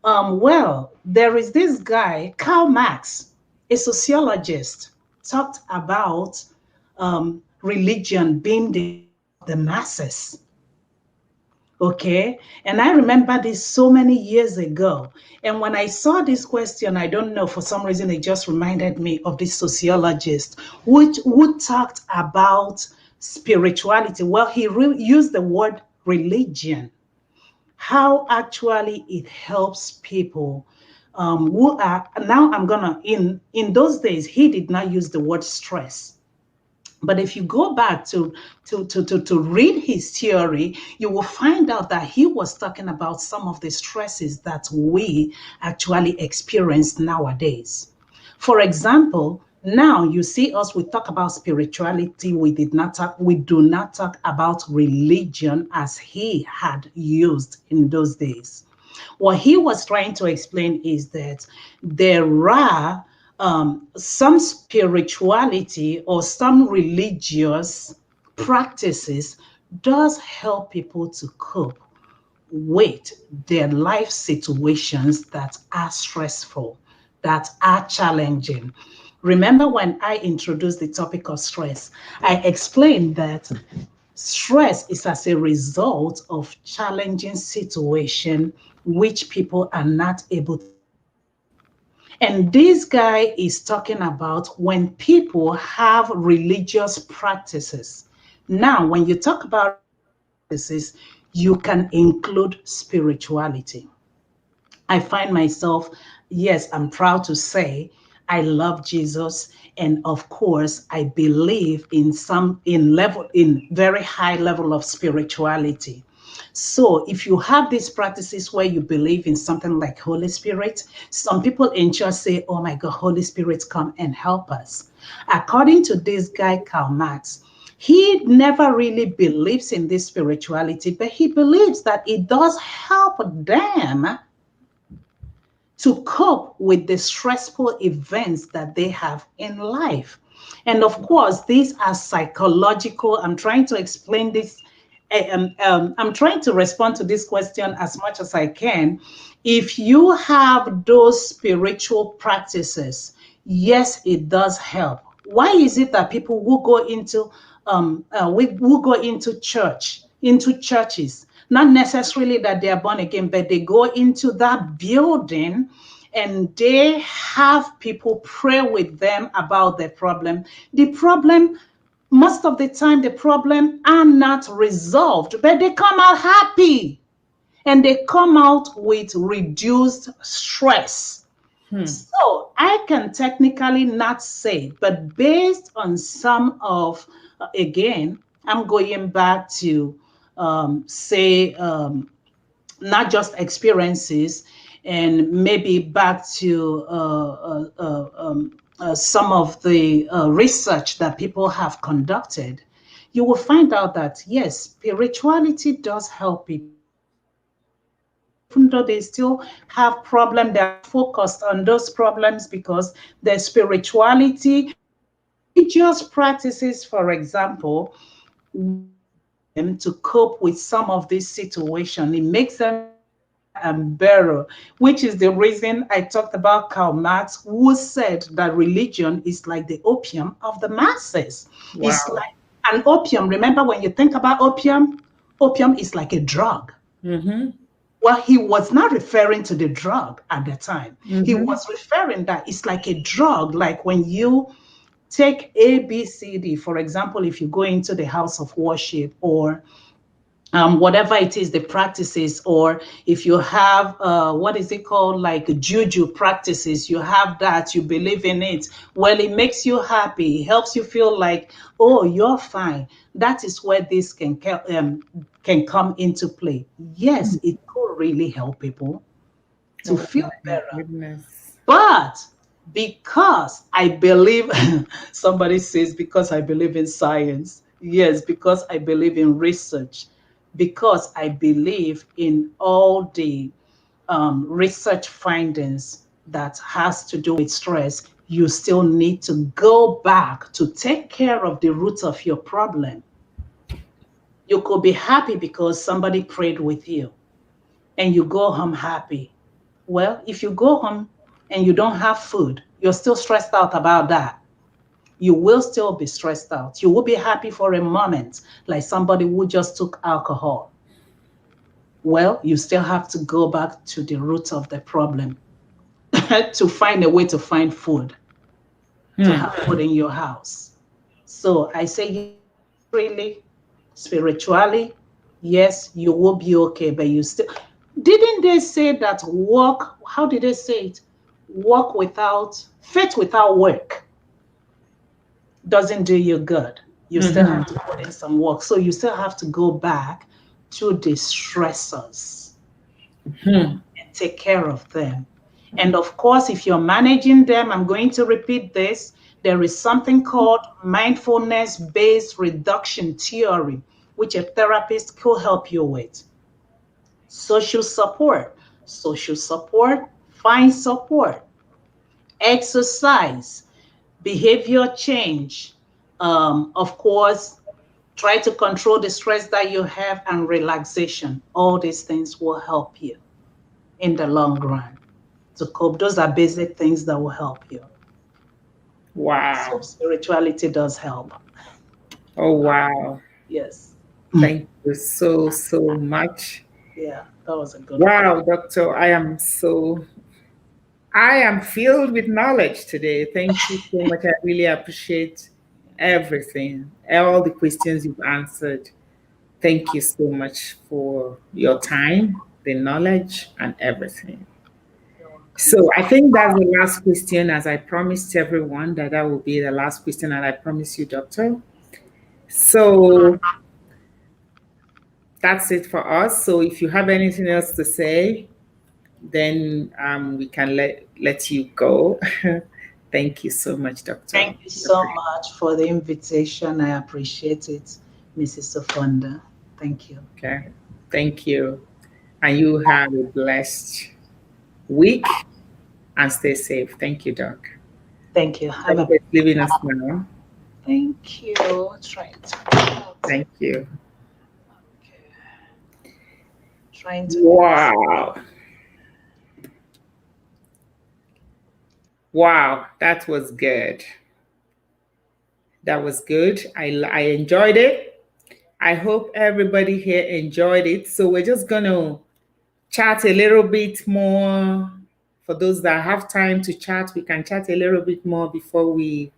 Well, there is this guy, Karl Marx, a sociologist, talked about religion being the the masses. Okay. And I remember this so many years ago. And when I saw this question, I don't know, for some reason, it just reminded me of this sociologist who talked about spirituality. Well, he used the word religion, how actually it helps people who are, now I'm gonna, in those days, he did not use the word stress. But if you go back to read his theory, you will find out that he was talking about some of the stresses that we actually experience nowadays. For example, now you see us, we talk about spirituality, we do not talk about religion as he had used in those days. What he was trying to explain is that there are some spirituality or some religious practices does help people to cope with their life situations that are stressful, that are challenging. Remember when I introduced the topic of stress, I explained that stress is as a result of challenging situation which people are not able to. And this guy is talking about when people have religious practices. Now, when you talk about practices, you can include spirituality. I find myself, yes, I'm proud to say I love Jesus. And of course, I believe in very high level of spirituality. So if you have these practices where you believe in something like Holy Spirit, some people in church say, oh my God, Holy Spirit, come and help us. According to this guy, Karl Marx, he never really believes in this spirituality, but he believes that it does help them to cope with the stressful events that they have in life. And of course, these are psychological. I'm trying to explain this. I'm trying to respond to this question as much as I can. If you have those spiritual practices, yes, it does help. Why is it that people who go into who go into churches, not necessarily that they are born again, but they go into that building and they have people pray with them about their problem. The problem, most of the time, the problem are not resolved, but they come out happy and they come out with reduced stress. So I can technically not say, but based on some of, again, I'm going back to say, not just experiences, and maybe back to some of the research that people have conducted, you will find out that yes, spirituality does help people. Even though they still have problems, they're focused on those problems because their spirituality, religious practices, for example, them to cope with some of this situation. It makes them feel better and better, which is the reason I talked about Karl Marx, who said that religion is like the opium of the masses. It's Wow. like an opium. Remember, when you think about opium, opium is like a drug. Well, he was not referring to the drug at the time. He was referring that it's like a drug, like when you take A, B, C, D. For example, if you go into the house of worship, or whatever it is, the practices, or if you have, what is it called, like juju practices, you have that, you believe in it. Well, it makes you happy. It helps you feel like, oh, you're fine. That is where this can come into play. Yes, it could really help people to Oh feel my better. goodness. But because I believe, somebody says, because I believe in science. Yes, because I believe in research, because I believe in all the research findings that has to do with stress, you still need to go back to take care of the root of your problem. You could be happy because somebody prayed with you and you go home happy. Well, if you go home and you don't have food, you're still stressed out about that. You will still be stressed out. You will be happy for a moment, like somebody who just took alcohol. Well, you still have to go back to the root of the problem to find a way to find food, to have food in your house. So I say, yes, really, spiritually, yes, you will be okay, but you still, didn't they say that work, how did they say it? Work without, faith without work doesn't do you good. You still have to put in some work. So you still have to go back to the stressors and take care of them. And of course, if you're managing them, I'm going to repeat this. There is something called mindfulness based reduction theory, which a therapist could help you with. Social support. Social support, find support. Exercise, behavior change. Of course, try to control the stress that you have, and relaxation. All these things will help you in the long run to cope. Those are basic things that will help you. So Wow. spirituality does help. Oh, wow. Yes. Thank you so, so much. Yeah, that was a good one. Wow, doctor, I am filled with knowledge today. Thank you so much. I really appreciate everything, all the questions you've answered. Thank you so much for your time, the knowledge, and everything. You're welcome. So I think that's the last question, as I promised everyone that will be the last question, and I promise you, doctor. So that's it for us. So if you have anything else to say, then we can let you go. Thank you so much, doctor. Thank you so much for the invitation. I appreciate it, Mrs. Ofonda. Thank you. Okay. Thank you. And you have a blessed week and stay safe. Thank you, Doc. Thank you. Have a Thank you for leaving us now. thank you. Trying to Thank you. okay. Trying to Wow. Wow. That was good. That was good. I enjoyed it. I hope everybody here enjoyed it. So we're just going to chat a little bit more. For those that have time to chat, we can chat a little bit more before we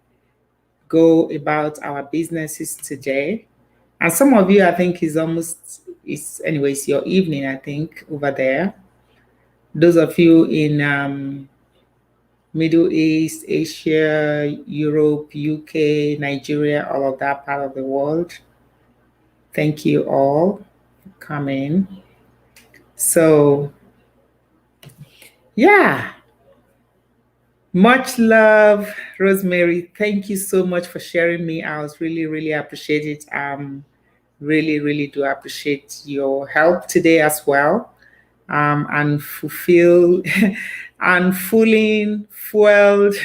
go about our businesses today. And some of you, I think, it's anyways, your evening, I think, over there. Those of you in Middle East, Asia, Europe, UK, Nigeria, all of that part of the world. Thank you all for coming. So, yeah, much love, Rosemary. Thank you so much for sharing me. I was really, really appreciate it. Really, really do appreciate your help today as well. And fulfill and fully fueled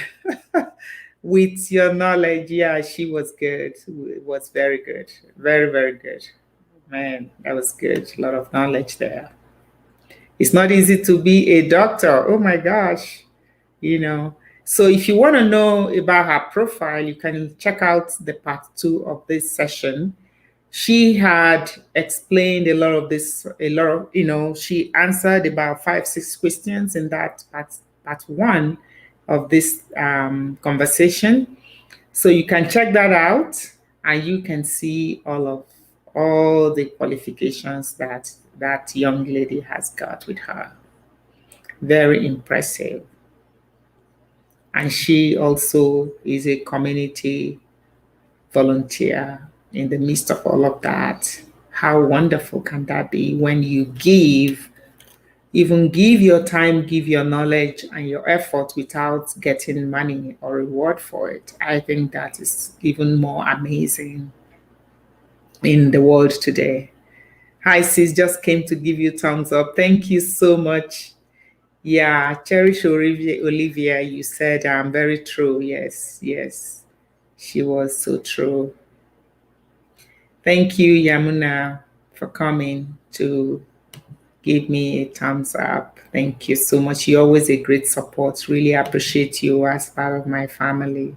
with your knowledge. Yeah, she was good. It was very good. Very, very good. Man, that was good. A lot of knowledge there. It's not easy to be a doctor. Oh my gosh. You know. So if you want to know about her profile, you can check out the part 2 of this session. She had explained a lot of this, she answered about 5, 6 questions in that part 1 of this conversation. So you can check that out and you can see all the qualifications that that young lady has got with her. Very impressive. And she also is a community volunteer in the midst of all of that. How wonderful can that be when you even give your time, give your knowledge and your effort without getting money or reward for it? I think that is even more amazing in the world today. Hi, sis, just came to give you thumbs up. Thank you so much. Yeah, Cherish Olivia, you said very true. Yes, yes, she was so true. Thank you, Yamuna, for coming to give me a thumbs up. Thank you so much. You're always a great support. Really appreciate you as part of my family.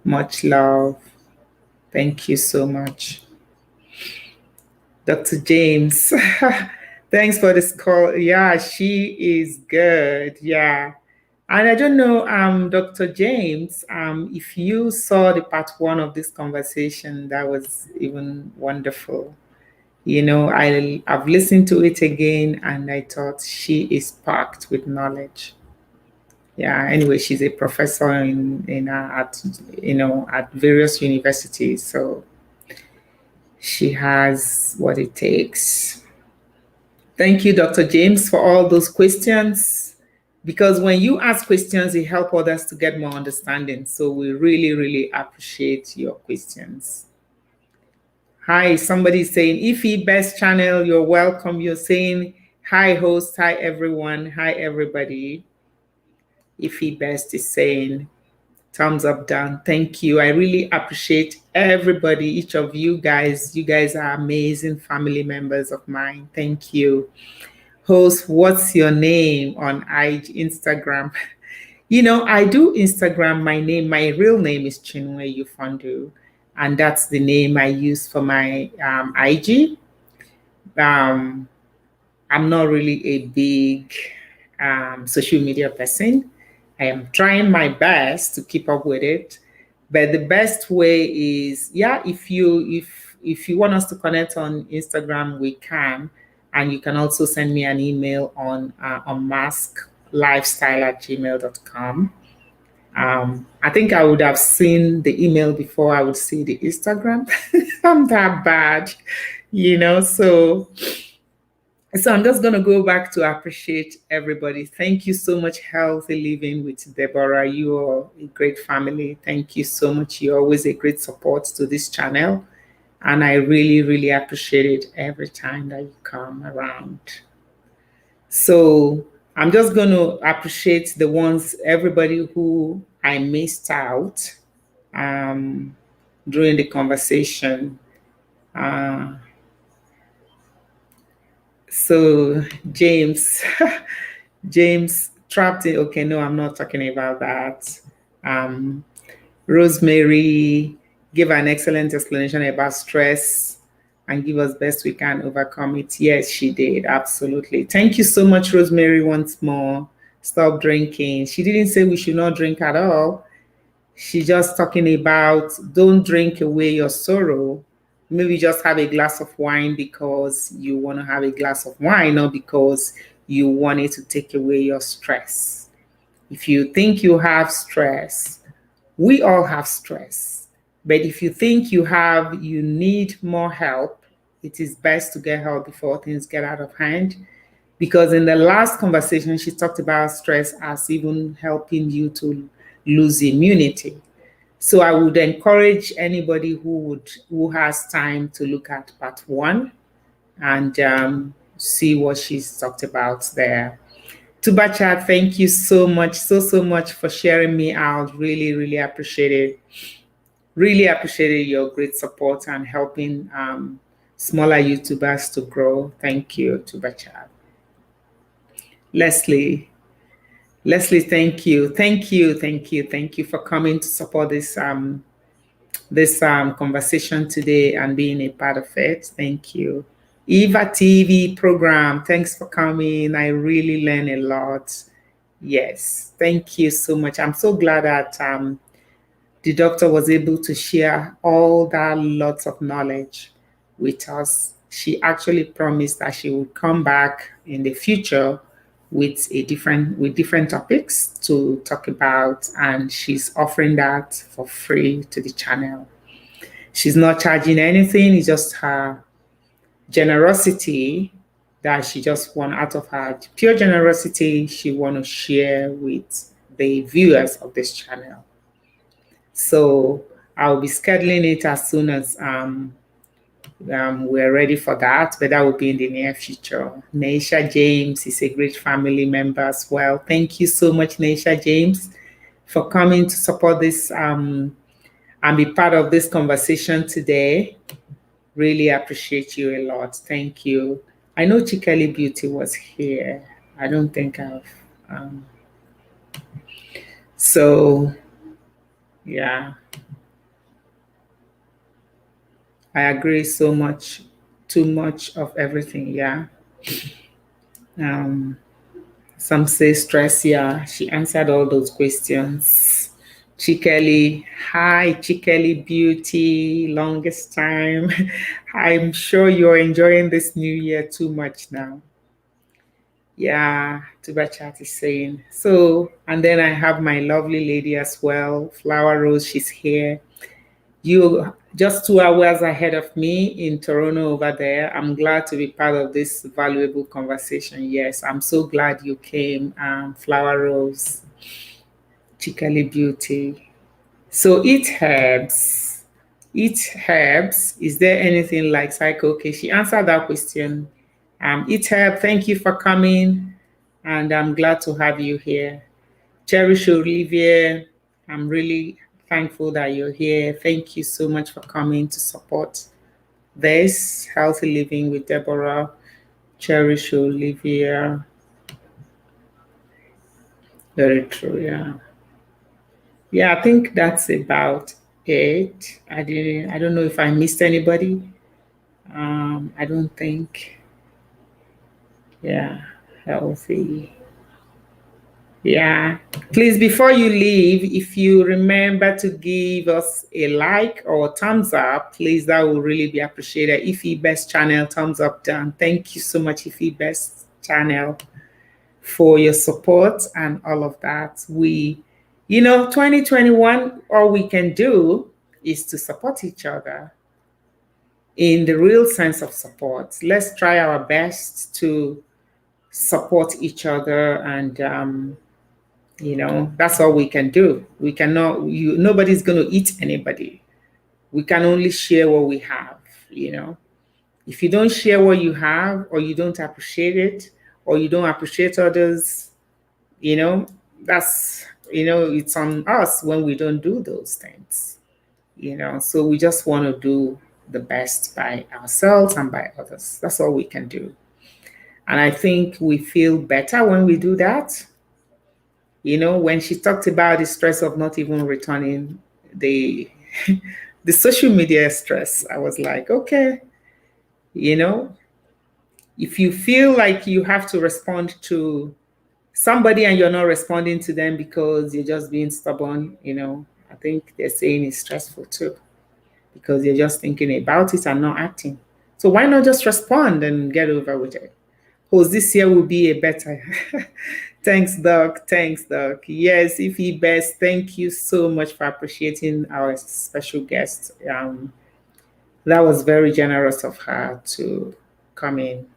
Much love. Thank you so much. Dr. James, thanks for this call. Yeah, she is good. Yeah. And I don't know, Dr. James, if you saw the part 1 of this conversation, that was even wonderful. I've listened to it again and I thought she is packed with knowledge. Yeah, anyway, she's a professor at various universities, so she has what it takes. Thank you, Dr. James, for all those questions, because when you ask questions, it helps others to get more understanding. So we really, really appreciate your questions. Hi, somebody saying, Ify Best Channel, you're welcome. You're saying, hi, host. Hi, everyone. Hi, everybody. Ify Best is saying, thumbs up, down. Thank you. I really appreciate everybody, each of you guys. You guys are amazing family members of mine. Thank you. Host, what's your name on Instagram? I do Instagram. My real name is Chinwe Yufondu, and that's the name I use for my IG. I'm not really a big social media person. I am trying my best to keep up with it, but the best way is, if you want us to connect on Instagram, we can, and you can also send me an email on unmasclifestyle@gmail.com. I think I would have seen the email before I would see the Instagram. I'm that bad, so I'm just going to go back to appreciate everybody. Thank you so much, Healthy Living with Deborah. You are a great family. Thank you so much. You're always a great support to this channel. And I really, really appreciate it every time that you come around. So I'm just going to appreciate everybody who I missed out during the conversation. So James, James trapped in, okay, no, I'm not talking about that. Rosemary gave an excellent explanation about stress and give us best we can overcome it. Yes, she did. Absolutely. Thank you so much, Rosemary, once more. Stop drinking. She didn't say we should not drink at all. She's just talking about don't drink away your sorrow. Maybe just have a glass of wine because you want to have a glass of wine, not because you want it to take away your stress. If you think you have stress, we all have stress. But if you think you need more help, it is best to get help before things get out of hand. Because in the last conversation, she talked about stress as even helping you to lose immunity. So I would encourage anybody who has time to look at part one and see what she's talked about there. Tubacha, thank you so much, so much for sharing me out. Really, really appreciate it. Really appreciated your great support and helping smaller YouTubers to grow. Thank you, Tubacha. Leslie, thank you, thank you for coming to support this conversation today and being a part of it. Thank you. Eva TV program, thanks for coming. I really learned a lot. Yes, thank you so much. I'm so glad that the doctor was able to share all that lots of knowledge with us. She actually promised that she would come back in the future with different topics to talk about, and she's offering that for free to the channel. She's not charging anything, it's just her generosity that she just want out of her pure generosity she want to share with the viewers of this channel. So I'll be scheduling it as soon as we're ready for that, but that will be in the near future. Naisha James is a great family member as well. Thank you so much, Naisha James, for coming to support this and be part of this conversation today. Really appreciate you a lot. Thank you. I know Chikeli Beauty was here. I don't think I've... so, yeah. I agree so much. Too much of everything, yeah. Some say stress, yeah. She answered all those questions. Chikeli, hi, Chikeli Beauty, longest time. I'm sure you're enjoying this new year too much now. Yeah, Tubachat is saying. So, and then I have my lovely lady as well, Flower Rose, she's here. You just 2 hours ahead of me in Toronto over there. I'm glad to be part of this valuable conversation. Yes, I'm so glad you came, Flower Rose, Chikeli Beauty. So eat herbs. Eat herbs. Is there anything like psycho? Okay, she answered that question. Eat herb, thank you for coming. And I'm glad to have you here. Cherish Olivier, I'm really thankful that you're here. Thank you so much for coming to support this Healthy Living with Deborah. Cherish Olivia. Very true, yeah. Yeah, I think that's about it. I don't know if I missed anybody. I don't think. Yeah, healthy. Yeah, please, before you leave, if you remember to give us a like or thumbs up, please, that will really be appreciated. Ify Best Channel, thumbs up down. Thank you so much, Ify Best Channel, for your support and all of that. 2021, all we can do is to support each other in the real sense of support. Let's try our best to support each other, and that's all we can do. We cannot, nobody's going to eat anybody. We can only share what we have. If you don't share what you have, or you don't appreciate it, or you don't appreciate others, that's, it's on us when we don't do those things. So we just want to do the best by ourselves and by others. That's all we can do. And I think we feel better when we do that. When she talked about the stress of not even returning the the social media stress, I was like, okay, if you feel like you have to respond to somebody and you're not responding to them because you're just being stubborn, I think they're saying it's stressful too, because you're just thinking about it and not acting. So why not just respond and get over with it? Because this year will be a better Thanks, Doc. Thanks, Doc. Yes, Ify Best, thank you so much for appreciating our special guest. That was very generous of her to come in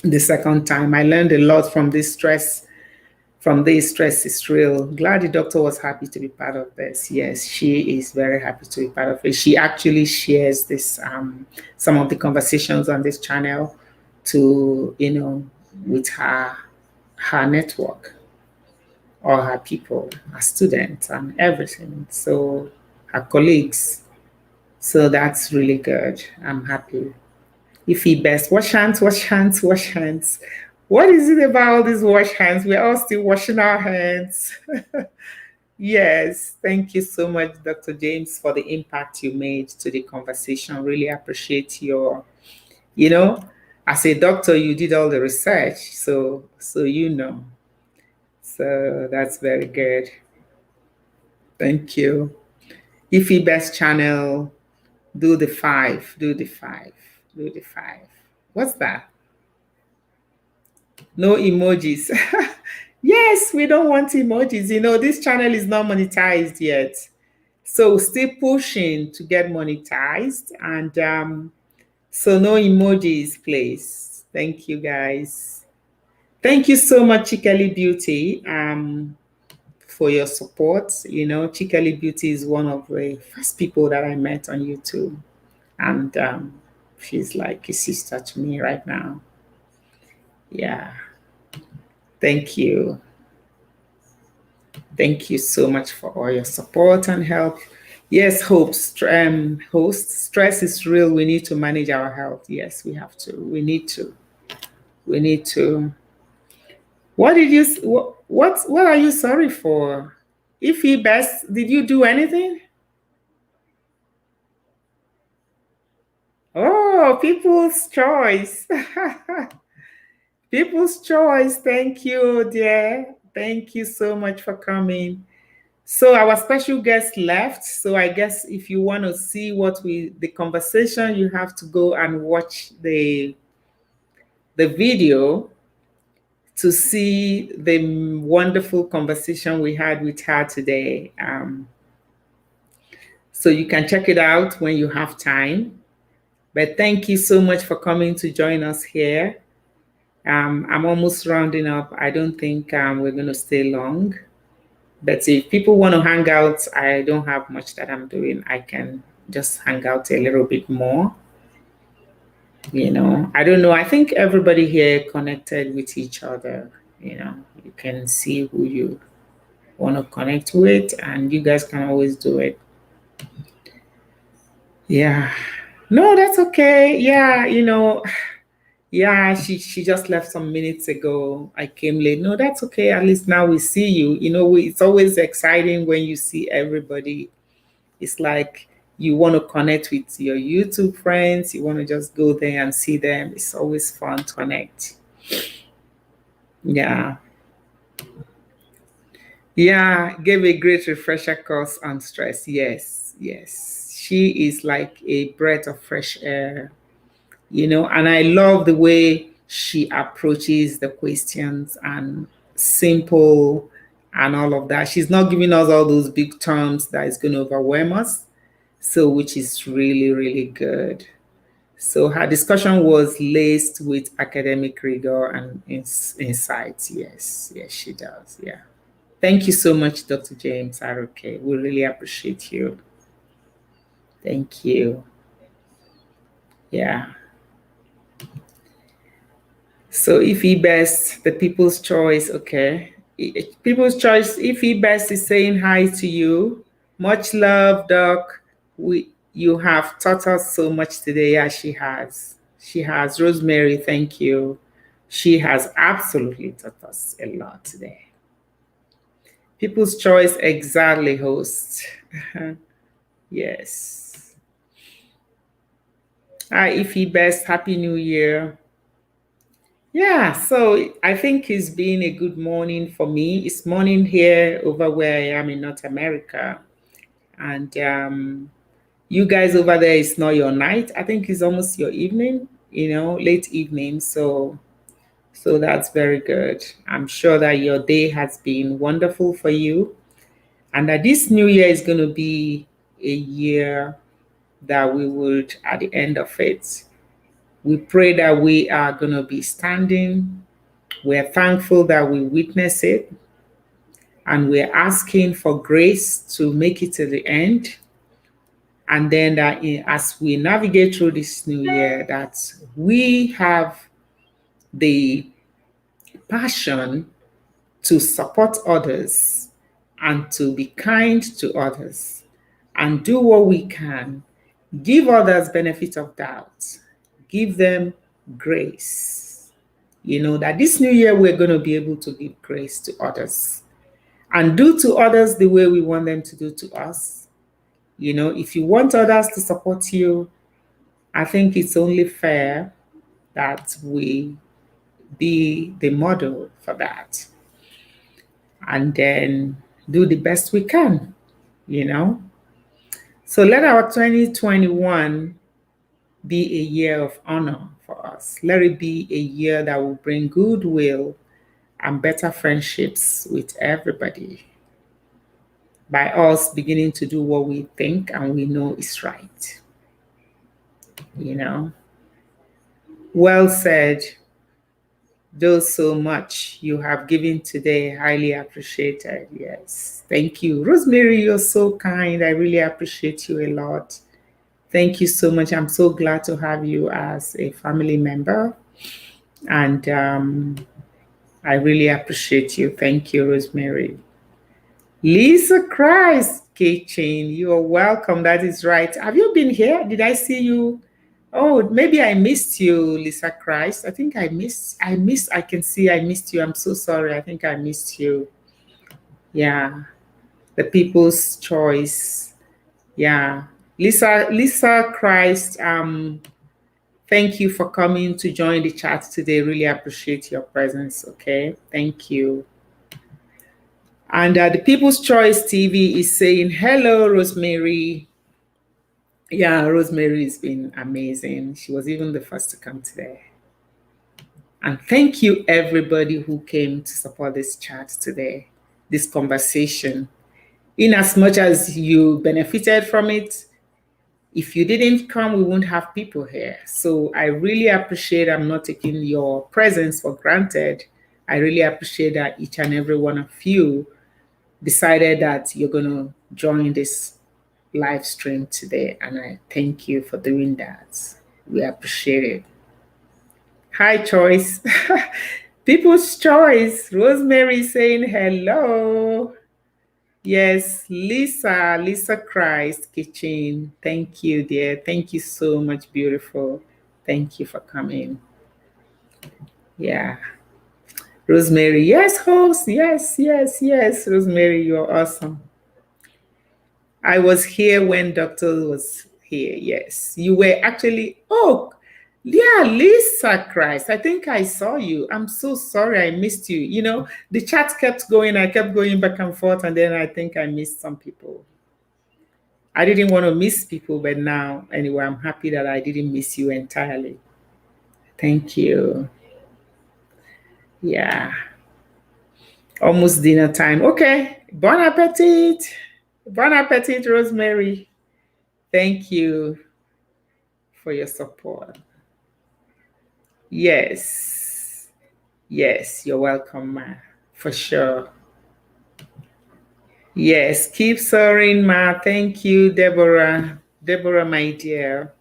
the second time. I learned a lot from this stress. From this stress is real. Glad the doctor was happy to be part of this. Yes, she is very happy to be part of it. She actually shares this some of the conversations on this channel to with her network or her people, her students and everything. So her colleagues. So that's really good. I'm happy. Ify Best, wash hands, wash hands, wash hands. What is it about all these wash hands? We're all still washing our hands. Yes, thank you so much, Dr. James, for the impact you made to the conversation. Really appreciate you know, as a doctor, you did all the research, so you know. So that's very good. Thank you. Ify Best channel, do the five, do the five, do the five. What's that? No emojis. Yes, we don't want emojis. This channel is not monetized yet. So still pushing to get monetized. And so no emojis, please. Thank you, guys. Thank you so much, Chikeli Beauty, for your support. Chikeli Beauty is one of the first people that I met on YouTube. And she's like a sister to me right now. Yeah. Thank you. Thank you so much for all your support and help. Yes, host, stress is real. We need to manage our health. Yes, we have to. We need to. We need to. What are you sorry for? Ify Best, did you do anything? Oh, people's choice. People's choice. Thank you, dear. Thank you so much for coming. So our special guest left. So I guess if you want to see the conversation, you have to go and watch the video to see the wonderful conversation we had with her today. So you can check it out when you have time. But thank you so much for coming to join us here. I'm almost rounding up. I don't think we're going to stay long. But if people want to hang out, I don't have much that I'm doing. I can just hang out a little bit more. I don't know. I think everybody here connected with each other. You can see who you want to connect with, and you guys can always do it. Yeah. No, that's okay. Yeah, yeah, she just left some minutes ago. I came late. No, that's okay. At least now we see you. It's always exciting when you see everybody. It's like you want to connect with your YouTube friends. You want to just go there and see them. It's always fun to connect. Yeah. Yeah, gave a great refresher course on stress. Yes, yes. She is like a breath of fresh air. And I love the way she approaches the questions and simple and all of that. She's not giving us all those big terms that is going to overwhelm us. So, which is really, really good. So her discussion was laced with academic rigor and insights. Yes, yes, she does. Yeah. Thank you so much, Dr. James Aroke. We really appreciate you. Thank you. Yeah. So Ify Best, the people's choice, okay. People's choice, Ify Best is saying hi to you. Much love, Doc. You have taught us so much today. Yeah, she has. She has. Rosemary, thank you. She has absolutely taught us a lot today. People's choice, exactly, host. Yes. Hi, Ify Best. Happy New Year. Yeah, so I think it's been a good morning for me. It's morning here over where I am in North America. And you guys over there, it's not your night. I think it's almost your evening, late evening. So So that's very good. I'm sure that your day has been wonderful for you, and that this new year is going to be a year that we would, at the end of it, we pray that we are going to be standing. We're thankful that we witness it, and we're asking for grace to make it to the end. And then that as we navigate through this new year, that we have the passion to support others and to be kind to others and do what we can. Give others benefit of doubt. Give them grace. You know, that this new year we're going to be able to give grace to others and do to others the way we want them to do to us. You know, if you want others to support you, I think it's only fair that we be the model for that and then do the best we can, you know. So let our 2021 be a year of honor for us. Let it be a year that will bring goodwill and better friendships with everybody by us beginning to do what we think and we know is right. You know, well said. Those so much you have given today, highly appreciated. Yes, thank you. Rosemary, you're so kind. I really appreciate you a lot. Thank you so much. I'm so glad to have you as a family member. And I really appreciate you. Thank you, Rosemary. Lisa Christ, K-Chain, you are welcome. That is right. Have you been here? Did I see you? Oh, maybe I missed you, Lisa Christ. I think I can see I missed you. I'm so sorry. I think I missed you. Yeah. The People's Choice. Yeah. Lisa Christ, thank you for coming to join the chat today. Really appreciate your presence. Okay. Thank you. And the People's Choice TV is saying, hello, Rosemary. Yeah, Rosemary has been amazing. She was even the first to come today. And thank you, everybody who came to support this chat today, this conversation. In as much as you benefited from it, if you didn't come, we wouldn't have people here. So I really appreciate, I'm not taking your presence for granted. I really appreciate that each and every one of you decided that you're going to join this live stream today. And I thank you for doing that. We appreciate it. Hi, Choice. People's Choice. Rosemary saying hello. Yes, Lisa Christ Kitchen. Thank you, dear. Thank you so much, beautiful. Thank you for coming. Yeah. Rosemary, yes, host. Yes. Rosemary, you're awesome. I was here when Doctor was here. Yes. You were actually, oh, yeah, Lisa Christ. I think I saw you. I'm so sorry I missed you. You know, the chat kept going. I kept going back and forth, and then I think I missed some people. I didn't want to miss people, but now, anyway, I'm happy that I didn't miss you entirely. Thank you. Yeah. Almost dinner time. Okay. Bon appetit. Bon appetit, Rosemary. Thank you for your support. Yes, you're welcome, Ma, for sure. Yes, keep soaring, Ma. Thank you, Deborah. Deborah, my dear.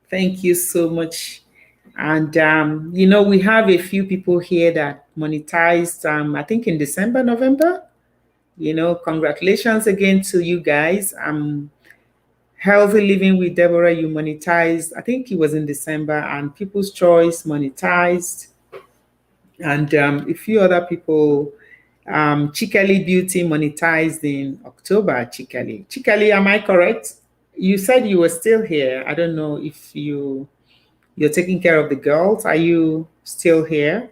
Thank you so much. And, you know, we have a few people here that monetized, I think in December, November. You know, congratulations again to you guys. Healthy Living with Deborah, you monetized. I think it was in December, and People's Choice monetized. And a few other people, Chikali Beauty monetized in October. Chikali, am I correct? You said you were still here. I don't know if you're taking care of the girls. Are you still here?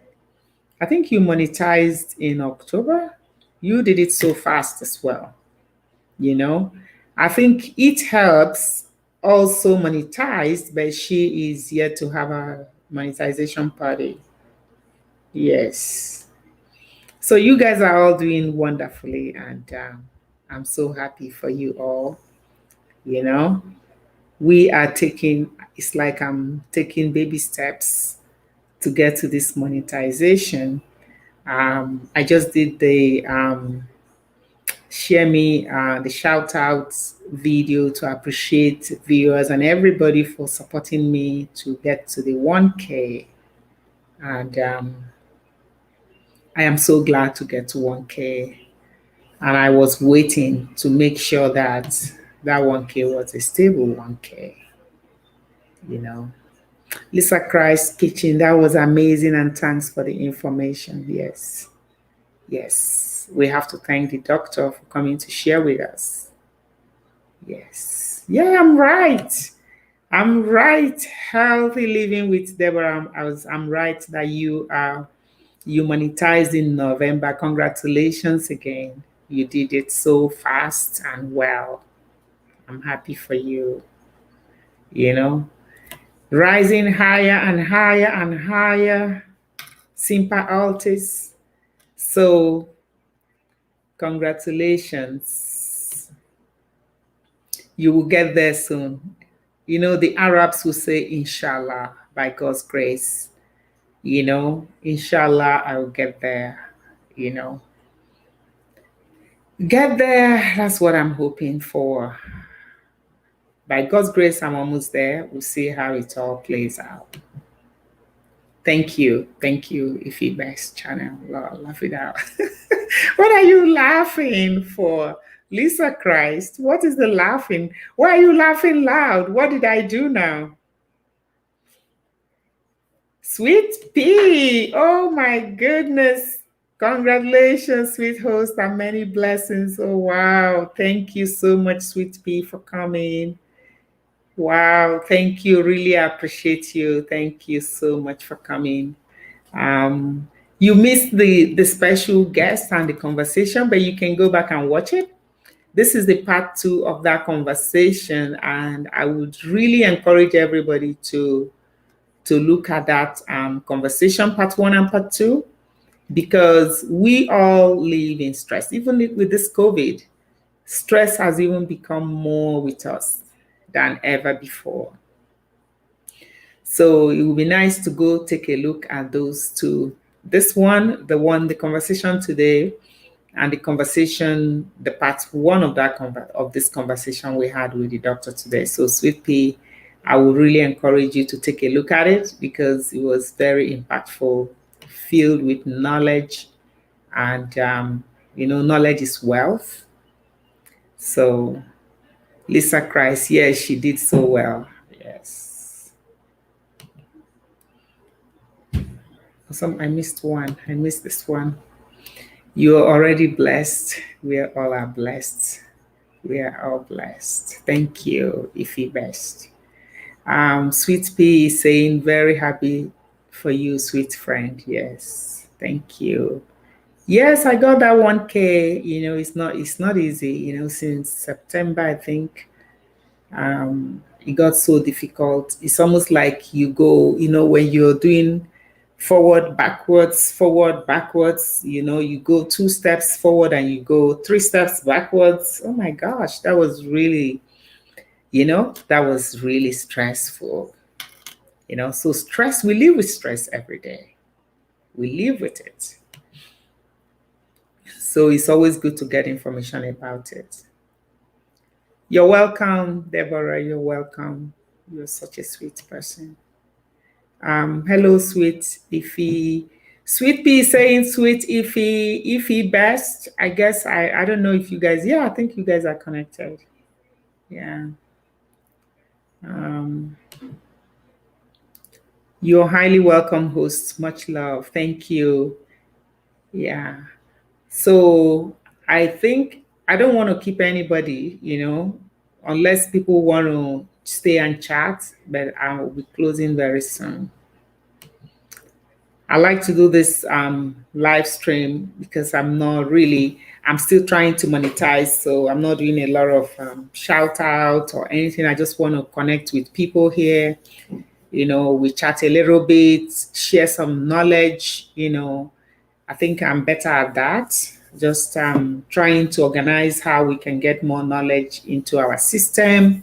I think you monetized in October. You did it so fast as well. You know, I think It Helps also monetized, but she is yet to have a monetization party. Yes. So you guys are all doing wonderfully, and I'm so happy for you all. You know, we are taking, it's like I'm taking baby steps to get to this monetization. I just did the share me the shout out video to appreciate viewers and everybody for supporting me to get to the 1K. And I am so glad to get to 1K. And I was waiting to make sure that that 1K was a stable 1K, you know. Lisa Christ Kitchen, that was amazing, and thanks for the information. Yes, yes. We have to thank the doctor for coming to share with us. Yes. Yeah, I'm right. I'm right. Healthy living with Deborah. I'm right that you monetized in November. Congratulations again. You did it so fast and well. I'm happy for you. You know, rising higher and higher and higher. Simpa Altis. So, congratulations. You will get there soon. You know, the Arabs will say, Inshallah, by God's grace. You know, Inshallah, I will get there. You know, get there. That's what I'm hoping for. By God's grace, I'm almost there. We'll see how it all plays out. Thank you. Thank you, Ifi Best Channel. Laugh it out. What are you laughing for? Lisa Christ, what is the laughing? Why are you laughing loud? What did I do now? Sweet Pea. Oh my goodness. Congratulations, sweet host, and many blessings. Oh, wow. Thank you so much, Sweet Pea, for coming. Wow. Thank you. Really appreciate you. Thank you so much for coming. You missed the special guest and the conversation, but you can go back and watch it. This is the part 2 of that conversation, and I would really encourage everybody to look at that conversation, part 1 and part 2, because we all live in stress. Even with this COVID, stress has even become more with us than ever before. So it would be nice to go take a look at those two. This one, the conversation today, and the conversation, the part 1 of this conversation we had with the doctor today. So, Sweet Pea, I would really encourage you to take a look at it because it was very impactful, filled with knowledge, and knowledge is wealth. So, Lisa Christ, yes, she did so well. Yes. Awesome. I missed one. I missed this one. You are already blessed. We all are blessed. We are all blessed. Thank you, Ifi Best. Sweet Pea is saying, very happy for you, sweet friend. Yes, thank you. Yes, I got that 1K. You know, it's not easy. You know, since September, I think, it got so difficult. It's almost like you go, you know, when you're doing forward, backwards, you know, you go 2 steps forward and you go 3 steps backwards. Oh my gosh, that was really, that was really stressful. You know, so stress, we live with stress every day. We live with it. So it's always good to get information about it. You're welcome, Deborah. You're welcome. You're such a sweet person. Hello, sweet Ifi. Sweet Pea saying sweet Ifi best. I guess I don't know if you guys, I think you guys are connected. Yeah. You're highly welcome, host. Much love. Thank you. Yeah. So I think I don't want to keep anybody, unless people want to stay and chat, but I will be closing very soon. I like to do this live stream because I'm still trying to monetize. So I'm not doing a lot of shout out or anything. I just want to connect with people here. We chat a little bit, share some knowledge. I think I'm better at that. Just trying to organize how we can get more knowledge into our system,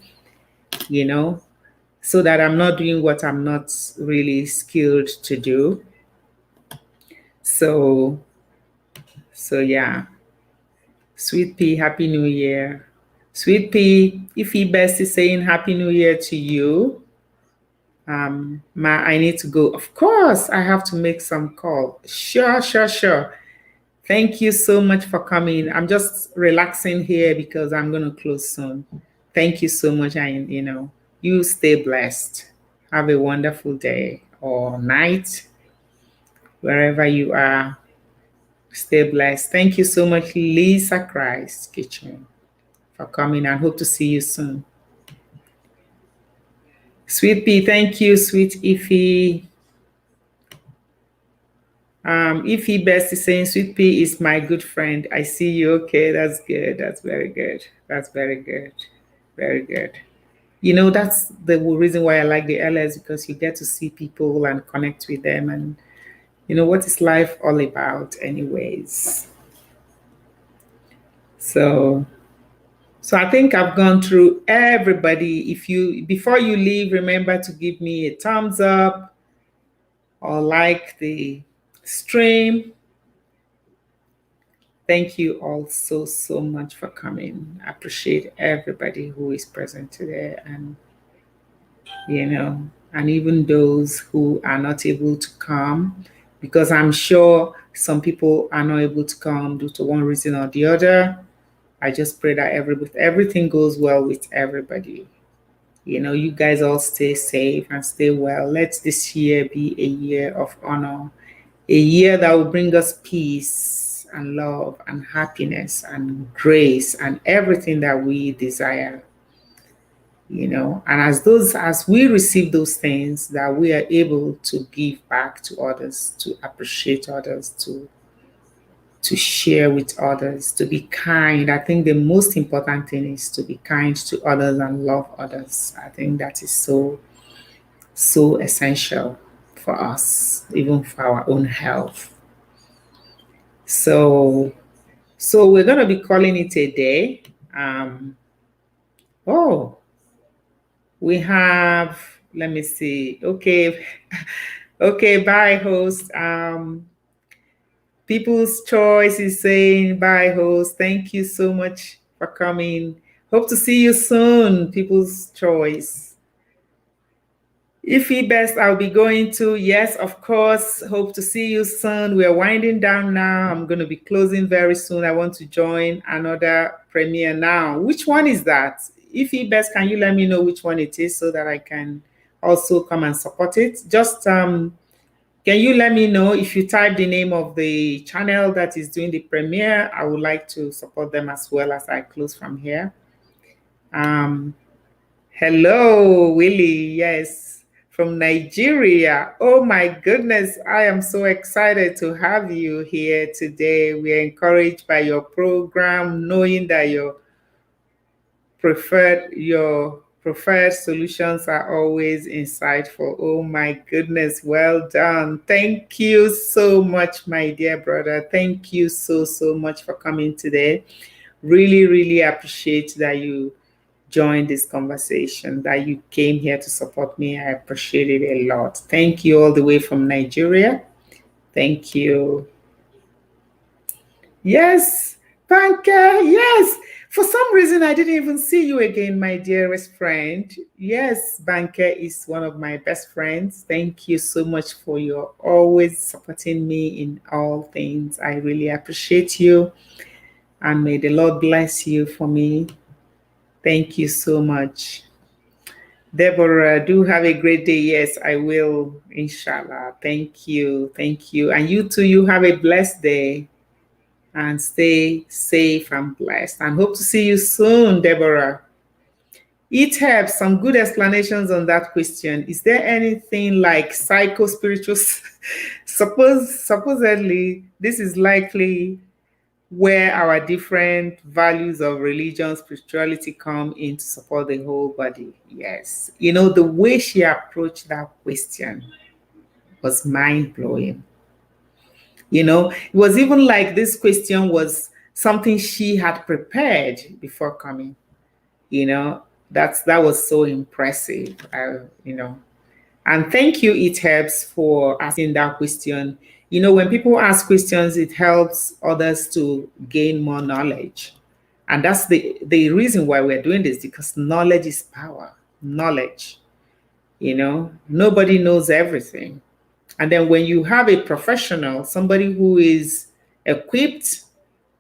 you know, so that I'm not doing what I'm not really skilled to do. So yeah. Sweet Pea, Happy New Year. Sweet Pea, Ify Best is saying Happy New Year to you. I need to go. Of course, I have to make some call. Sure. Thank you so much for coming. I'm just relaxing here because I'm going to close soon. Thank you so much. You stay blessed. Have a wonderful day or night, wherever you are. Stay blessed. Thank you so much, Lisa Christ Kitchen, for coming, and hope to see you soon. Sweet Pea, thank you, sweet Ify. Ify Best is saying, Sweet Pea is my good friend. I see you. Okay, that's good. That's very good. That's very good. Very good. That's the reason why I like the LS, because you get to see people and connect with them. And, what is life all about anyways? So I think I've gone through everybody. Before you leave, remember to give me a thumbs up or like the stream. Thank you all so much for coming. I appreciate everybody who is present today, and and even those who are not able to come, because I'm sure some people are not able to come due to one reason or the other. I just pray that everything goes well with everybody. You guys all stay safe and stay well. Let this year be a year of honor, a year that will bring us peace and love and happiness and grace and everything that we desire. And as we receive those things, that we are able to give back to others, to appreciate others, to share with others, to be kind. I think the most important thing is to be kind to others and love others. I think that is so essential for us, even for our own health. So we're going to be calling it a day. We have, let me see. Okay. Okay, bye, host. People's Choice is saying bye, host. Thank you so much for coming. Hope to see you soon, People's Choice. Ify Best, I'll be going to. Yes, of course. Hope to see you soon. We're winding down now. I'm going to be closing very soon. I want to join another premiere now. Which one is that? Ify Best, can you let me know which one it is so that I can also come and support it? Just can you let me know if you type the name of the channel that is doing the premiere? I would like to support them as well as I close from here. Hello, Willie. Yes, from Nigeria. Oh my goodness, I am so excited to have you here today. We are encouraged by your program, knowing that your preferred solutions are always insightful. Oh my goodness, well done. Thank you so much, my dear brother. Thank you so much for coming today. Really appreciate that you joined this conversation, that you came here to support me. I appreciate it a lot. Thank you all the way from Nigeria. Thank you. Yes, Banker, yes. For some reason, I didn't even see you again, my dearest friend. Yes, Banker is one of my best friends. Thank you so much for your always supporting me in all things. I really appreciate you. And may the Lord bless you for me. Thank you so much. Deborah, do have a great day. Yes, I will, inshallah. Thank you. And you too, you have a blessed day. And stay safe and blessed. And hope to see you soon, Deborah. It helps. Some good explanations on that question. Is there anything like psycho-spiritual? Supposedly, this is likely where our different values of religion, spirituality come in to support the whole body. Yes. You know, the way she approached that question was mind blowing. You know, it was even like this question was something she had prepared before coming. You know, that was so impressive. You know, and thank you, It Helps, for asking that question. You know, when people ask questions, it helps others to gain more knowledge. And that's the reason why we're doing this, because knowledge is power. Knowledge, you know, nobody knows everything. And then when you have a professional, somebody who is equipped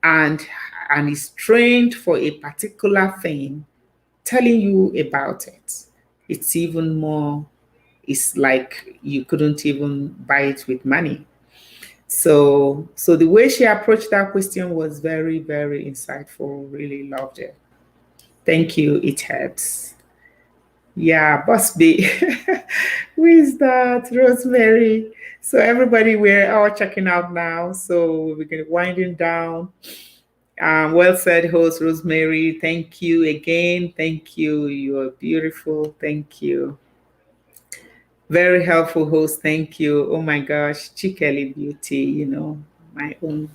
and and is trained for a particular thing, telling you about it, it's even more, it's like you couldn't even buy it with money. So the way she approached that question was very, very insightful. Really loved it. Thank you. It helps. Yeah, Boss B. Who is that? Rosemary. So everybody, we're all checking out now. So we're going to winding down. Well said, host Rosemary. Thank you again. Thank you. You are beautiful. Thank you. Very helpful host. Thank you. Oh my gosh, Chikeli Beauty, you know, my own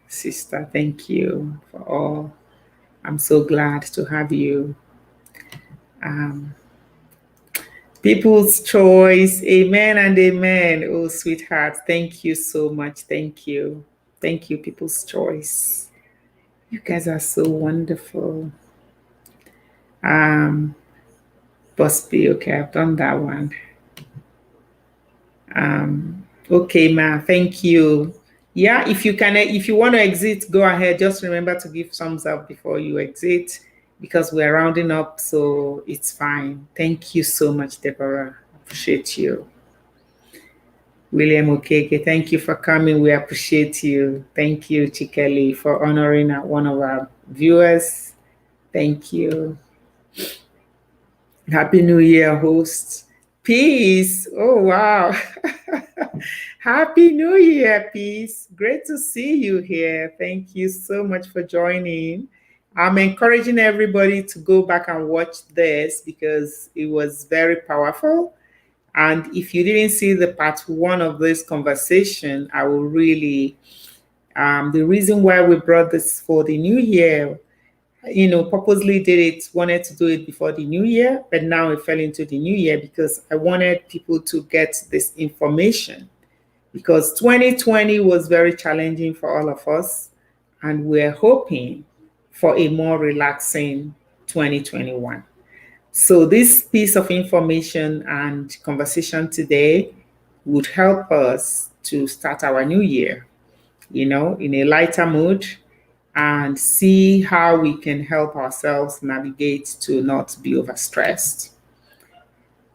sister. Thank you for all. I'm so glad to have you. Um, People's choice. Amen and amen. Oh, sweetheart. Thank you so much. Thank you. Thank you, people's choice. You guys are so wonderful. Um, Busby, okay, I've done that one. Okay, ma, thank you. Yeah, if you want to exit, go ahead. Just remember to give thumbs up before you exit because we're rounding up, so it's fine. Thank you so much, Deborah. Appreciate you. William Okeke, thank you for coming. We appreciate you. Thank you, Chikeli, for honoring one of our viewers. Thank you. Happy New Year, host. Peace. Oh, wow. Happy New Year, Peace. Great to see you here. Thank you so much for joining. I'm encouraging everybody to go back and watch this because it was very powerful. And if you didn't see the part one of this conversation, I will really, the reason why we brought this for the new year, you know, purposely did it, wanted to do it before the new year, but now it fell into the new year because I wanted people to get this information because 2020 was very challenging for all of us, and we're hoping for a more relaxing 2021. So, this piece of information and conversation today would help us to start our new year, you know, in a lighter mood and see how we can help ourselves navigate to not be overstressed.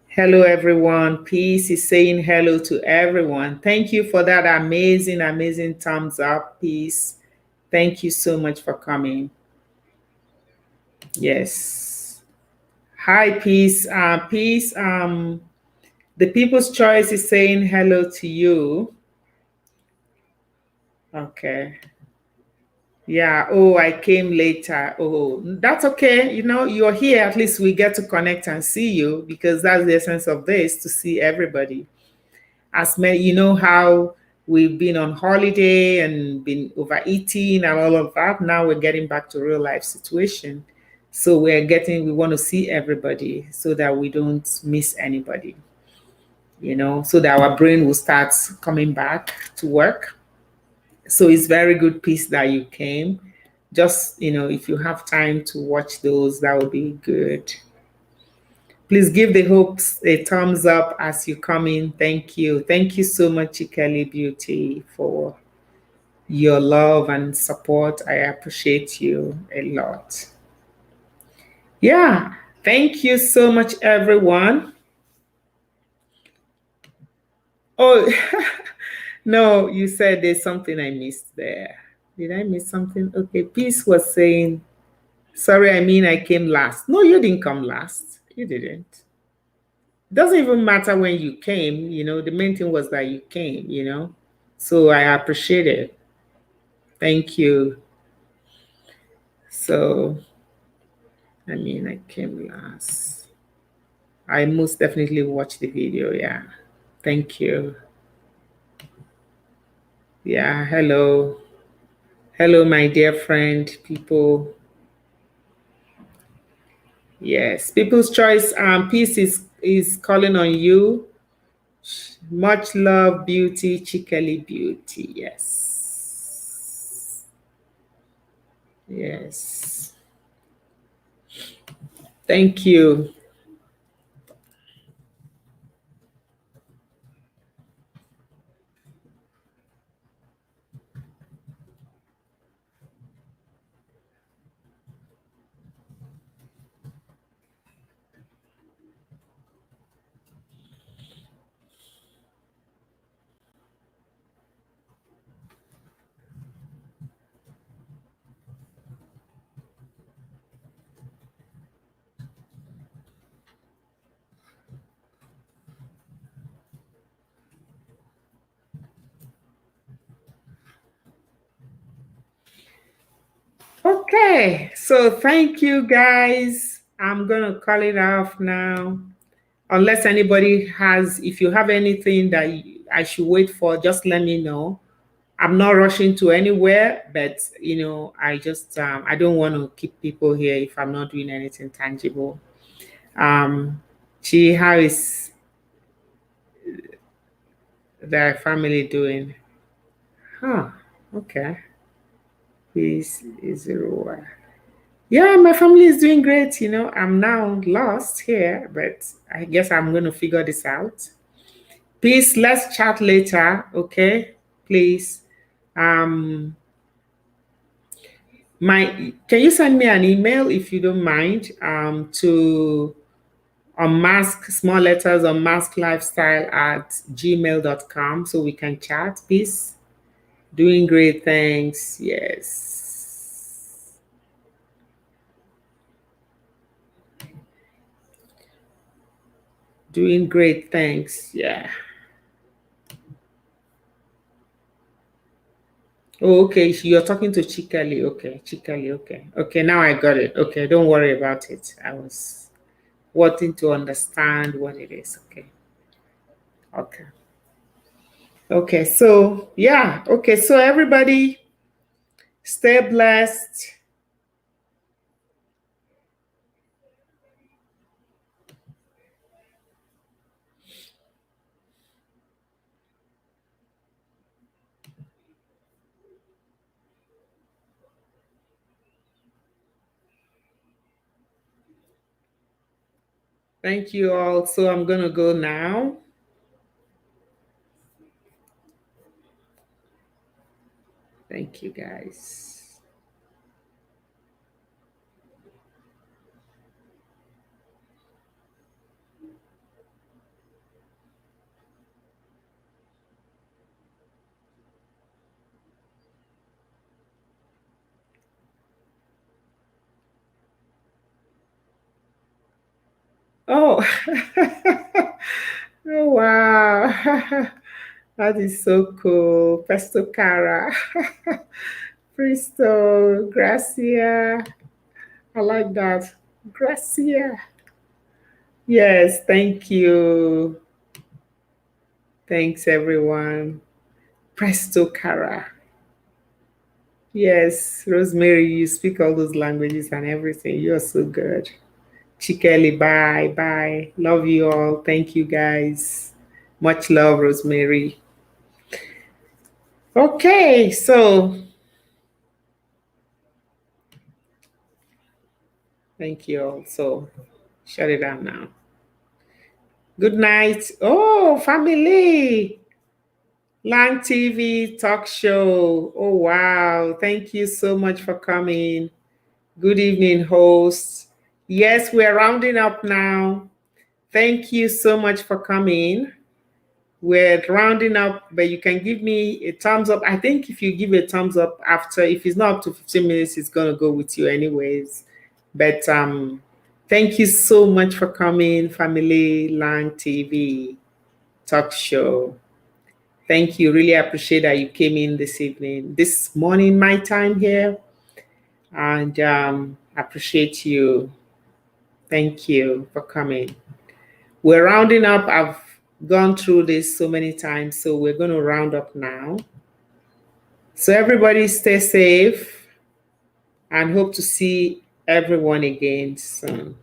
Hello, everyone. Peace is saying hello to everyone. Thank you for that amazing, amazing thumbs up. Peace. Thank you so much for coming. Yes. Hi, Peace. Peace. The People's Choice is saying hello to you. Okay. Yeah. Oh, I came later. Oh, that's okay. You know, you're here. At least we get to connect and see you because that's the essence of this, to see everybody. As many, you know how we've been on holiday and been overeating and all of that. Now we're getting back to real life situation. So we want to see everybody so that we don't miss anybody, you know, so that our brain will start coming back to work. So it's very good piece that you came. Just, you know, if you have time to watch those, that would be good. Please give the hopes a thumbs up as you come in. Thank you. Thank you so much, Chikeli Beauty, for your love and support. I appreciate you a lot. Yeah. Thank you so much, everyone. Oh, no, you said there's something I missed there. Did I miss something? Okay, Peace was saying, sorry, I mean I came last. No, you didn't come last. You didn't. It doesn't even matter when you came, you know, the main thing was that you came, you know. So I appreciate it. Thank you. So, I mean, I came last. I most definitely watched the video. Yeah. Thank you. Yeah. Hello. Hello, my dear friend, people. Yes. People's Choice Peace is calling on you. Much love, beauty, Chikeli beauty. Yes. Yes. Thank you. Okay, so thank you guys. I'm gonna call it off now. Unless anybody has, if you have anything that I should wait for, just let me know. I'm not rushing to anywhere, but I just I don't want to keep people here if I'm not doing anything tangible. Chi, how is their family doing? Huh. Okay. Peace is zero. Yeah, my family is doing great. I'm now lost here, but I guess I'm going to figure this out. Please, let's chat later, okay? Please. Um, can you send me an email if you don't mind? To unmask small letters unmasclifestyle at gmail.com so we can chat, please. Doing great, thanks. Yes. Doing great, thanks. Yeah. Oh, okay. You're talking to Chikali. Okay, Chikali. Okay. Okay, now I got it. Okay, don't worry about it. I was wanting to understand what it is. Okay. Okay. Okay. So, yeah. Okay. So, everybody, stay blessed. Thank you all. So, I'm going to go now. Thank you, guys. Oh, oh wow. That is so cool. Presto Cara. Presto, Gracia. I like that. Gracia. Yes, thank you. Thanks, everyone. Presto Cara. Yes, Rosemary, you speak all those languages and everything. You're so good. Chikeli, bye, bye. Love you all. Thank you, guys. Much love, Rosemary. Okay, so thank you all. So shut it down now. Good night. Oh, family. Lang TV talk show. Oh, wow. Thank you so much for coming. Good evening, hosts. Yes, we're rounding up now. Thank you so much for coming. We're rounding up, but you can give me a thumbs up. I think if you give a thumbs up after, if it's not up to 15 minutes, it's going to go with you anyways. But thank you so much for coming, Family Lang TV talk show. Thank you. Really appreciate that you came in this morning, my time here. And appreciate you. Thank you for coming. We're rounding up. I've gone through this so many times, so we're going to round up now. So everybody stay safe and hope to see everyone again soon.